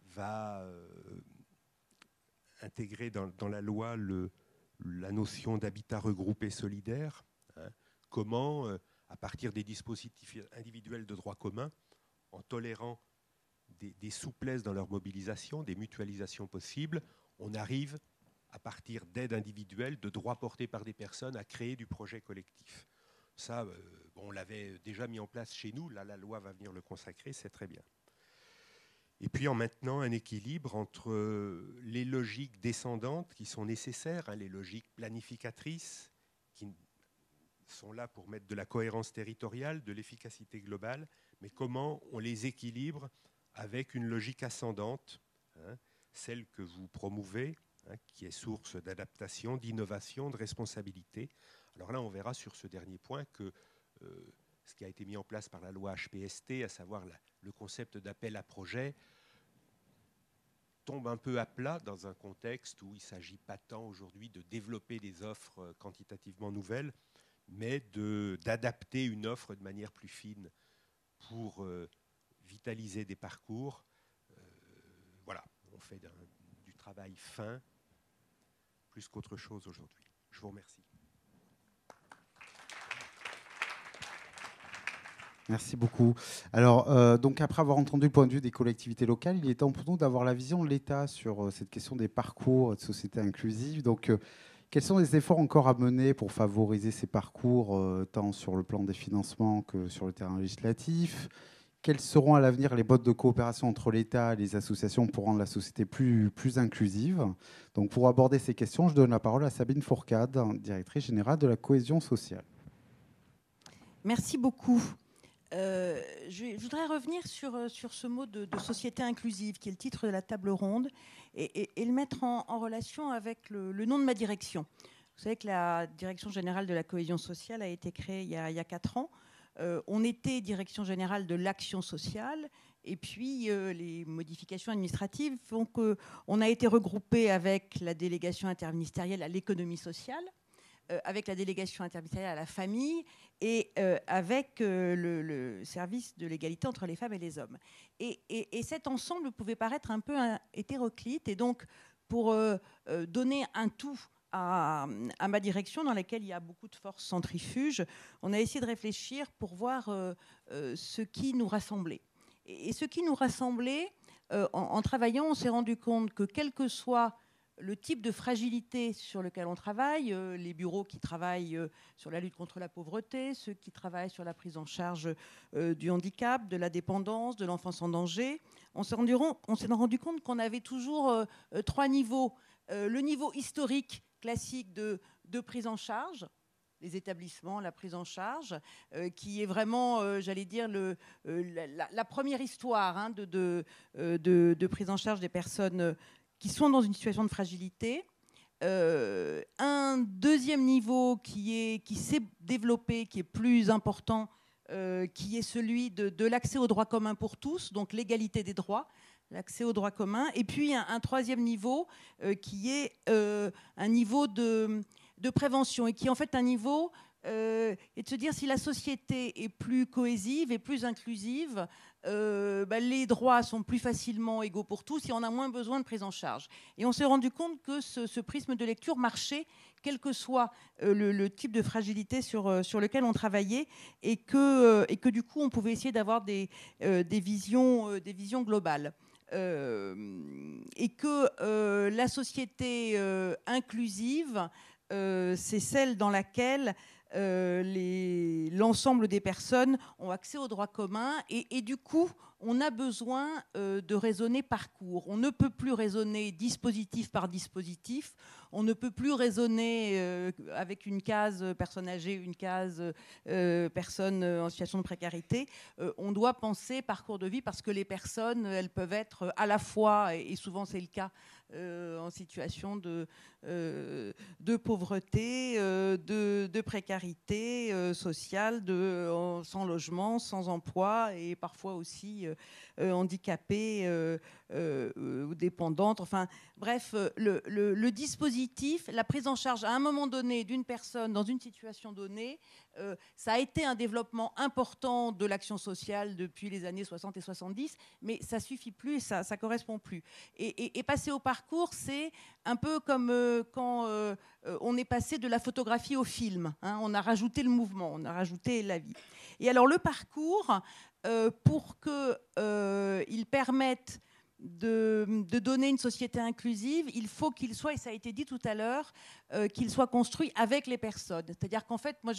va intégrer dans la loi la notion d'habitat regroupé solidaire. Comment, à partir des dispositifs individuels de droit commun, en tolérant des souplesses dans leur mobilisation, des mutualisations possibles, on arrive à partir d'aides individuelles, de droits portés par des personnes, à créer du projet collectif. Ça, on l'avait déjà mis en place chez nous, là la loi va venir le consacrer, c'est très bien. Et puis en maintenant un équilibre entre les logiques descendantes qui sont nécessaires, les logiques planificatrices, qui sont là pour mettre de la cohérence territoriale, de l'efficacité globale, mais comment on les équilibre avec une logique ascendante, celle que vous promouvez, qui est source d'adaptation, d'innovation, de responsabilité. Alors là, on verra sur ce dernier point que ce qui a été mis en place par la loi HPST, à savoir le concept d'appel à projet, tombe un peu à plat dans un contexte où il ne s'agit pas tant aujourd'hui de développer des offres quantitativement nouvelles, mais d'adapter une offre de manière plus fine pour vitaliser des parcours. Voilà, on fait du travail fin plus qu'autre chose aujourd'hui. Je vous remercie. Merci beaucoup. Alors, donc après avoir entendu le point de vue des collectivités locales, il est temps pour nous d'avoir la vision de l'État sur cette question des parcours de société inclusive. Donc, quels sont les efforts encore à mener pour favoriser ces parcours, tant sur le plan des financements que sur le terrain législatif? Quelles seront à l'avenir les modes de coopération entre l'État et les associations pour rendre la société plus inclusive? Donc, pour aborder ces questions, je donne la parole à Sabine Fourcade, directrice générale de la cohésion sociale. Merci beaucoup. Je voudrais revenir sur ce mot de société inclusive, qui est le titre de la table ronde, et le mettre en relation avec le nom de ma direction. Vous savez que la Direction générale de la cohésion sociale a été créée il y a 4 ans. On était Direction générale de l'action sociale, et puis les modifications administratives font qu'on a été regroupé avec la délégation interministérielle à l'économie sociale, avec la délégation interministérielle à la famille et avec le service de l'égalité entre les femmes et les hommes. Et cet ensemble pouvait paraître un peu hétéroclite. Et donc, pour donner un tout à ma direction, dans laquelle il y a beaucoup de forces centrifuges, on a essayé de réfléchir pour voir ce qui nous rassemblait. Et ce qui nous rassemblait, en travaillant, on s'est rendu compte que quel que soit le type de fragilité sur lequel on travaille, les bureaux qui travaillent sur la lutte contre la pauvreté, ceux qui travaillent sur la prise en charge du handicap, de la dépendance, de l'enfance en danger, on s'est rendu compte qu'on avait toujours 3 niveaux. Le niveau historique classique de prise en charge, les établissements, la prise en charge, qui est vraiment, j'allais dire, la première histoire de prise en charge des personnes qui sont dans une situation de fragilité. Un deuxième niveau qui s'est développé, qui est plus important, qui est celui de l'accès aux droits communs pour tous, donc l'égalité des droits, l'accès aux droits communs. Et puis un troisième niveau qui est un niveau de prévention, et qui est en fait un niveau et de se dire si la société est plus cohésive et plus inclusive, les droits sont plus facilement égaux pour tous et on a moins besoin de prise en charge. Et on s'est rendu compte que ce prisme de lecture marchait, quel que soit le type de fragilité sur lequel on travaillait, et que du coup on pouvait essayer d'avoir des visions globales. Et que la société inclusive, c'est celle dans laquelle l'ensemble des personnes ont accès aux droits communs, et du coup on a besoin de raisonner parcours. On ne peut plus raisonner dispositif par dispositif, on ne peut plus raisonner avec une case personne âgée, une case personne en situation de précarité. On doit penser parcours de vie, parce que les personnes, elles peuvent être à la fois, et souvent c'est le cas, en situation de pauvreté, de précarité sociale, sans logement, sans emploi, et parfois aussi handicapées ou dépendantes. Enfin, bref, le dispositif, la prise en charge à un moment donné d'une personne dans une situation donnée, ça a été un développement important de l'action sociale depuis les années 60 et 70, mais ça ne suffit plus et ça ne correspond plus. Et passer au parcours, c'est un peu comme quand on est passé de la photographie au film. On a rajouté le mouvement, on a rajouté la vie. Et alors le parcours, pour qu'il permette de donner une société inclusive, il faut qu'il soit, et ça a été dit tout à l'heure, qu'il soit construit avec les personnes. C'est-à-dire qu'en fait, moi,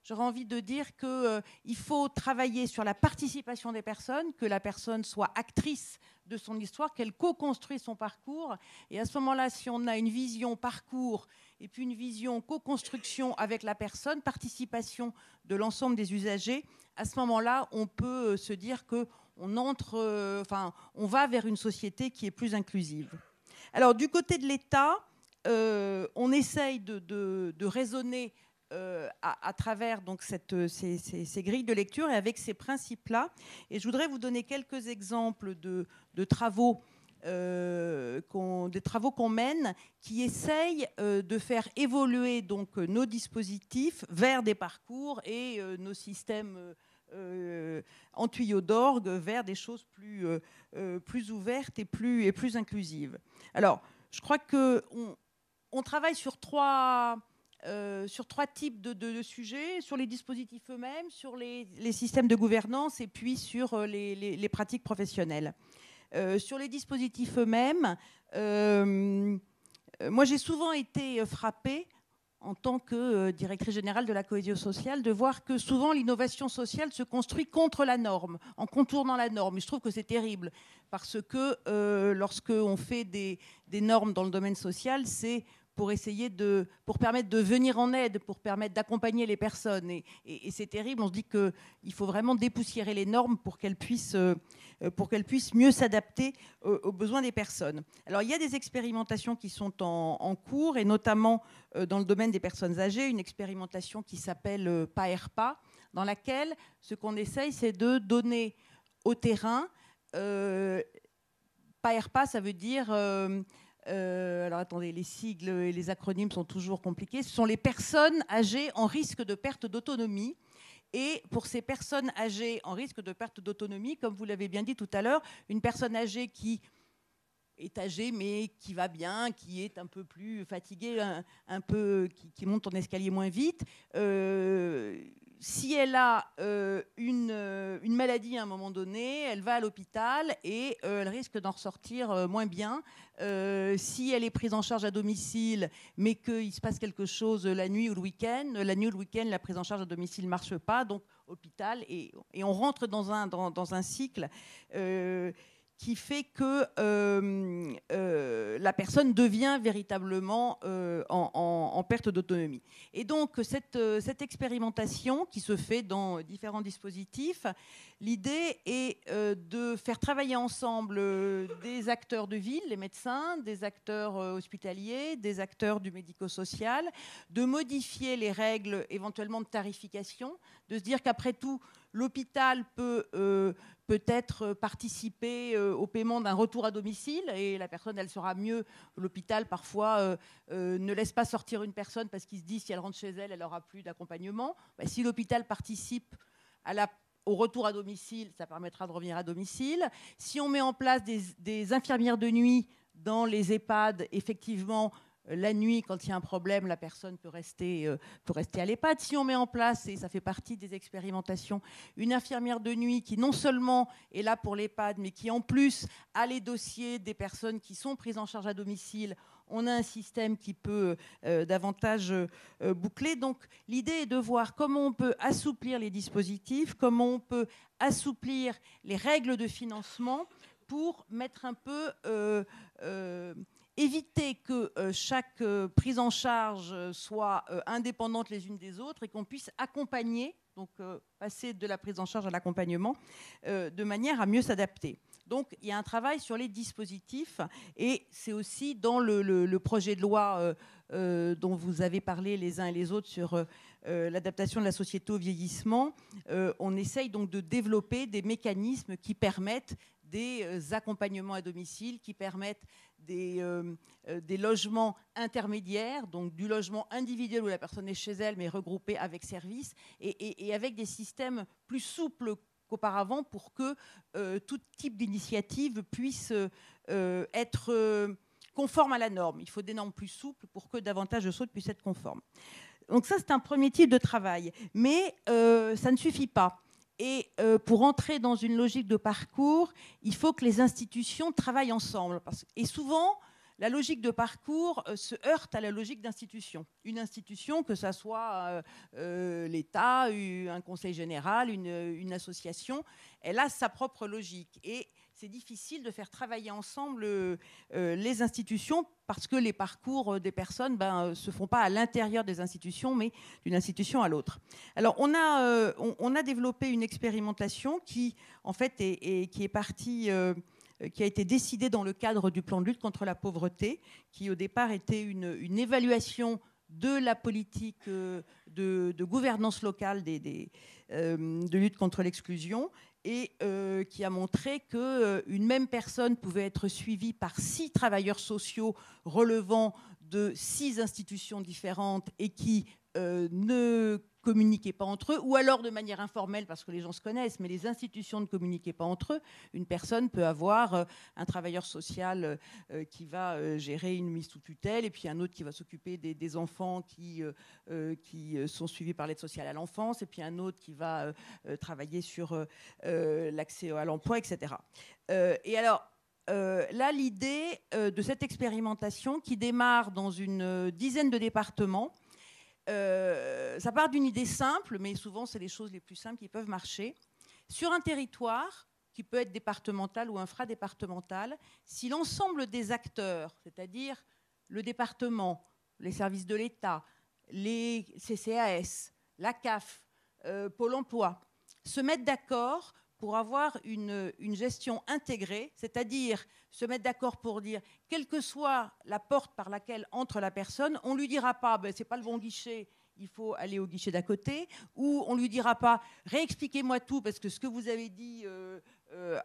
j'aurais envie de dire qu'il faut travailler sur la participation des personnes, que la personne soit actrice de son histoire, qu'elle co-construise son parcours. Et à ce moment-là, si on a une vision parcours et puis une vision co-construction avec la personne, participation de l'ensemble des usagers, à ce moment-là, on peut se dire qu'on on va vers une société qui est plus inclusive. Alors, du côté de l'État, on essaye de raisonner à travers donc ces grilles de lecture et avec ces principes-là. Et je voudrais vous donner quelques exemples de travaux des travaux qu'on mène qui essayent de faire évoluer donc nos dispositifs vers des parcours et nos systèmes en tuyau d'orgue vers des choses plus ouvertes et plus inclusives. Alors, je crois qu'on travaille sur trois types de sujets, sur les dispositifs eux-mêmes, sur les systèmes de gouvernance et puis sur les pratiques professionnelles. Sur les dispositifs eux-mêmes, moi j'ai souvent été frappée en tant que directrice générale de la cohésion sociale de voir que souvent l'innovation sociale se construit contre la norme, en contournant la norme. Et je trouve que c'est terrible parce que lorsqu'on fait des normes dans le domaine social, c'est pour permettre de venir en aide, pour permettre d'accompagner les personnes. Et c'est terrible, on se dit qu'il faut vraiment dépoussiérer les normes pour qu'elles puissent mieux s'adapter aux besoins des personnes. Alors, il y a des expérimentations qui sont en cours, et notamment dans le domaine des personnes âgées, une expérimentation qui s'appelle PAERPA, dans laquelle ce qu'on essaye, c'est de donner au terrain... PAERPA, ça veut dire... alors attendez, les sigles et les acronymes sont toujours compliqués. Ce sont les personnes âgées en risque de perte d'autonomie. Et pour ces personnes âgées en risque de perte d'autonomie, comme vous l'avez bien dit tout à l'heure, une personne âgée qui est âgée mais qui va bien, qui est un peu plus fatiguée, qui monte en escalier moins vite, si elle a une maladie à un moment donné, elle va à l'hôpital et elle risque d'en ressortir moins bien. Si elle est prise en charge à domicile, mais qu'il se passe quelque chose la nuit ou le week-end, la prise en charge à domicile ne marche pas, donc hôpital. Et on rentre dans un cycle qui fait que la personne devient véritablement en perte d'autonomie. Et donc, cette expérimentation qui se fait dans différents dispositifs, l'idée est de faire travailler ensemble des acteurs de ville, les médecins, des acteurs hospitaliers, des acteurs du médico-social, de modifier les règles éventuellement de tarification, de se dire qu'après tout, l'hôpital peut-être participer au paiement d'un retour à domicile et la personne, elle sera mieux. L'hôpital, parfois, ne laisse pas sortir une personne parce qu'il se dit si elle rentre chez elle, elle n'aura plus d'accompagnement. Si l'hôpital participe au retour à domicile, ça permettra de revenir à domicile. Si on met en place des infirmières de nuit dans les EHPAD, effectivement, la nuit, quand il y a un problème, la personne peut rester à l'EHPAD. Si on met en place, et ça fait partie des expérimentations, une infirmière de nuit qui non seulement est là pour l'EHPAD, mais qui en plus a les dossiers des personnes qui sont prises en charge à domicile, on a un système qui peut davantage boucler. Donc l'idée est de voir comment on peut assouplir les dispositifs, comment on peut assouplir les règles de financement pour mettre un peu... éviter que chaque prise en charge soit indépendante les unes des autres et qu'on puisse accompagner, donc passer de la prise en charge à l'accompagnement, de manière à mieux s'adapter. Donc il y a un travail sur les dispositifs et c'est aussi dans le projet de loi dont vous avez parlé les uns et les autres sur l'adaptation de la société au vieillissement. On essaye donc de développer des mécanismes qui permettent des accompagnements à domicile, qui permettent des logements intermédiaires, donc du logement individuel où la personne est chez elle, mais regroupée avec service, et avec des systèmes plus souples qu'auparavant pour que tout type d'initiative puisse être conforme à la norme. Il faut des normes plus souples pour que davantage de choses puissent être conformes. Donc ça, c'est un premier type de travail. Mais ça ne suffit pas. Et pour entrer dans une logique de parcours, il faut que les institutions travaillent ensemble. Et souvent, la logique de parcours se heurte à la logique d'institution. Une institution, que ce soit l'État, un conseil général, une association, elle a sa propre logique. Et c'est difficile de faire travailler ensemble les institutions parce que les parcours des personnes ne se font pas à l'intérieur des institutions, mais d'une institution à l'autre. Alors, on a développé une expérimentation qui, en fait, qui est partie... qui a été décidée dans le cadre du plan de lutte contre la pauvreté, qui au départ était une évaluation de la politique de gouvernance locale de lutte contre l'exclusion, et qui a montré qu'une même personne pouvait être suivie par 6 travailleurs sociaux relevant de 6 institutions différentes et qui ne communiquaient pas entre eux, ou alors de manière informelle parce que les gens se connaissent, mais les institutions ne communiquaient pas entre eux. Une personne peut avoir un travailleur social qui va gérer une mise sous tutelle, et puis un autre qui va s'occuper des enfants qui sont suivis par l'aide sociale à l'enfance, et puis un autre qui va travailler sur l'accès à l'emploi, etc. Et alors, là, l'idée de cette expérimentation qui démarre dans une dizaine de départements, ça part d'une idée simple, mais souvent c'est les choses les plus simples qui peuvent marcher. Sur un territoire, qui peut être départemental ou infradépartemental, si l'ensemble des acteurs, c'est-à-dire le département, les services de l'État, les CCAS, la CAF, Pôle emploi, se mettent d'accord pour avoir une gestion intégrée, c'est-à-dire se mettre d'accord pour dire, quelle que soit la porte par laquelle entre la personne, on ne lui dira pas, ben, c'est pas le bon guichet, il faut aller au guichet d'à côté, ou on ne lui dira pas, réexpliquez-moi tout, parce que ce que vous avez dit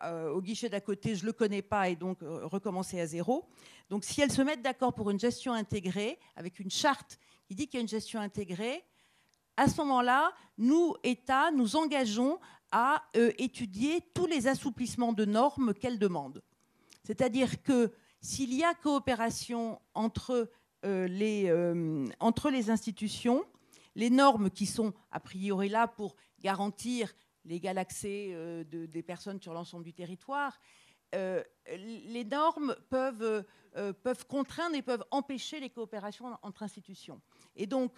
au guichet d'à côté, je ne le connais pas, et donc recommencer à zéro. Donc si elles se mettent d'accord pour une gestion intégrée, avec une charte qui dit qu'il y a une gestion intégrée, à ce moment-là, nous, État, nous engageons à étudier tous les assouplissements de normes qu'elles demandent. C'est-à-dire que s'il y a coopération entre les institutions, les normes qui sont a priori là pour garantir l'égal accès des personnes sur l'ensemble du territoire, les normes peuvent contraindre et peuvent empêcher les coopérations entre institutions. Et donc,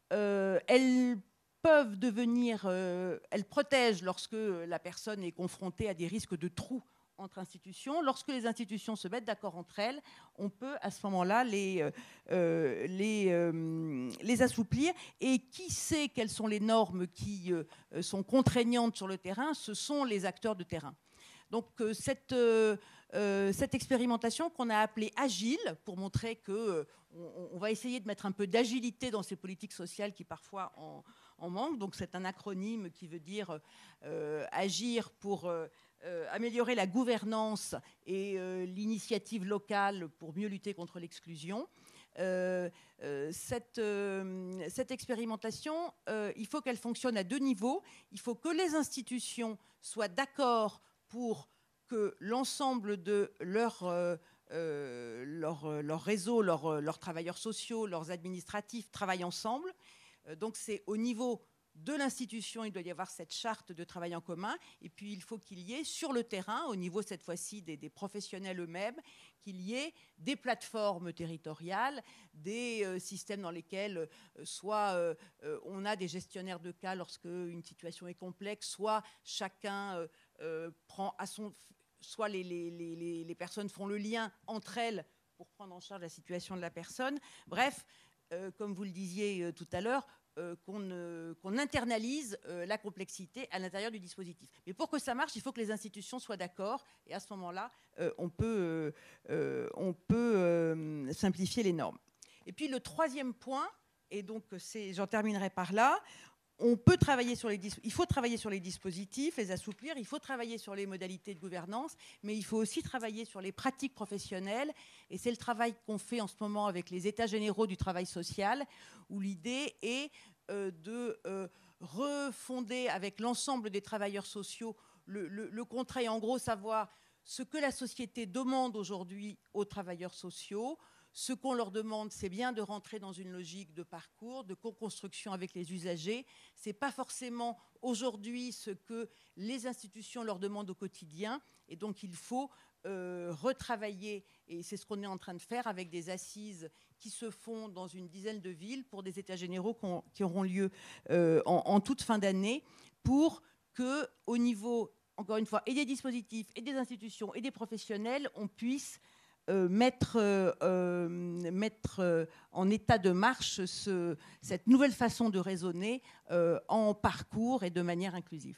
elles peuvent devenir, elles protègent lorsque la personne est confrontée à des risques de trous entre institutions. Lorsque les institutions se mettent d'accord entre elles, on peut à ce moment-là les assouplir. Et qui sait quelles sont les normes qui sont contraignantes sur le terrain? Ce sont les acteurs de terrain. Donc cette expérimentation qu'on a appelée Agile, pour montrer qu'on va essayer de mettre un peu d'agilité dans ces politiques sociales qui parfois en manquent. Donc c'est un acronyme qui veut dire agir pour améliorer la gouvernance et l'initiative locale pour mieux lutter contre l'exclusion. Cette expérimentation, il faut qu'elle fonctionne à 2 niveaux. Il faut que les institutions soient d'accord pour que l'ensemble de leur réseau, leurs travailleurs sociaux, leurs administratifs travaillent ensemble. Donc c'est au niveau de l'institution, il doit y avoir cette charte de travail en commun. Et puis il faut qu'il y ait sur le terrain, au niveau cette fois-ci des professionnels eux-mêmes, qu'il y ait des plateformes territoriales, des systèmes dans lesquels soit on a des gestionnaires de cas lorsque une situation est complexe, soit chacun prend à son... soit les personnes font le lien entre elles pour prendre en charge la situation de la personne. Bref, comme vous le disiez tout à l'heure, qu'on internalise la complexité à l'intérieur du dispositif. Mais pour que ça marche, il faut que les institutions soient d'accord, et à ce moment-là, on peut simplifier les normes. Et puis le 3e point, et donc j'en terminerai par là, il faut travailler sur les dispositifs, les assouplir, il faut travailler sur les modalités de gouvernance, mais il faut aussi travailler sur les pratiques professionnelles. Et c'est le travail qu'on fait en ce moment avec les États généraux du travail social, où l'idée est de refonder avec l'ensemble des travailleurs sociaux le contrat, et en gros savoir ce que la société demande aujourd'hui aux travailleurs sociaux. Ce qu'on leur demande, c'est bien de rentrer dans une logique de parcours, de co-construction avec les usagers. Ce n'est pas forcément aujourd'hui ce que les institutions leur demandent au quotidien. Et donc, il faut retravailler, et c'est ce qu'on est en train de faire avec des assises qui se font dans une dizaine de villes pour des états généraux qui auront lieu en toute fin d'année, pour qu'au niveau, encore une fois, et des dispositifs, et des institutions, et des professionnels, on puisse mettre en état de marche cette nouvelle façon de raisonner en parcours et de manière inclusive.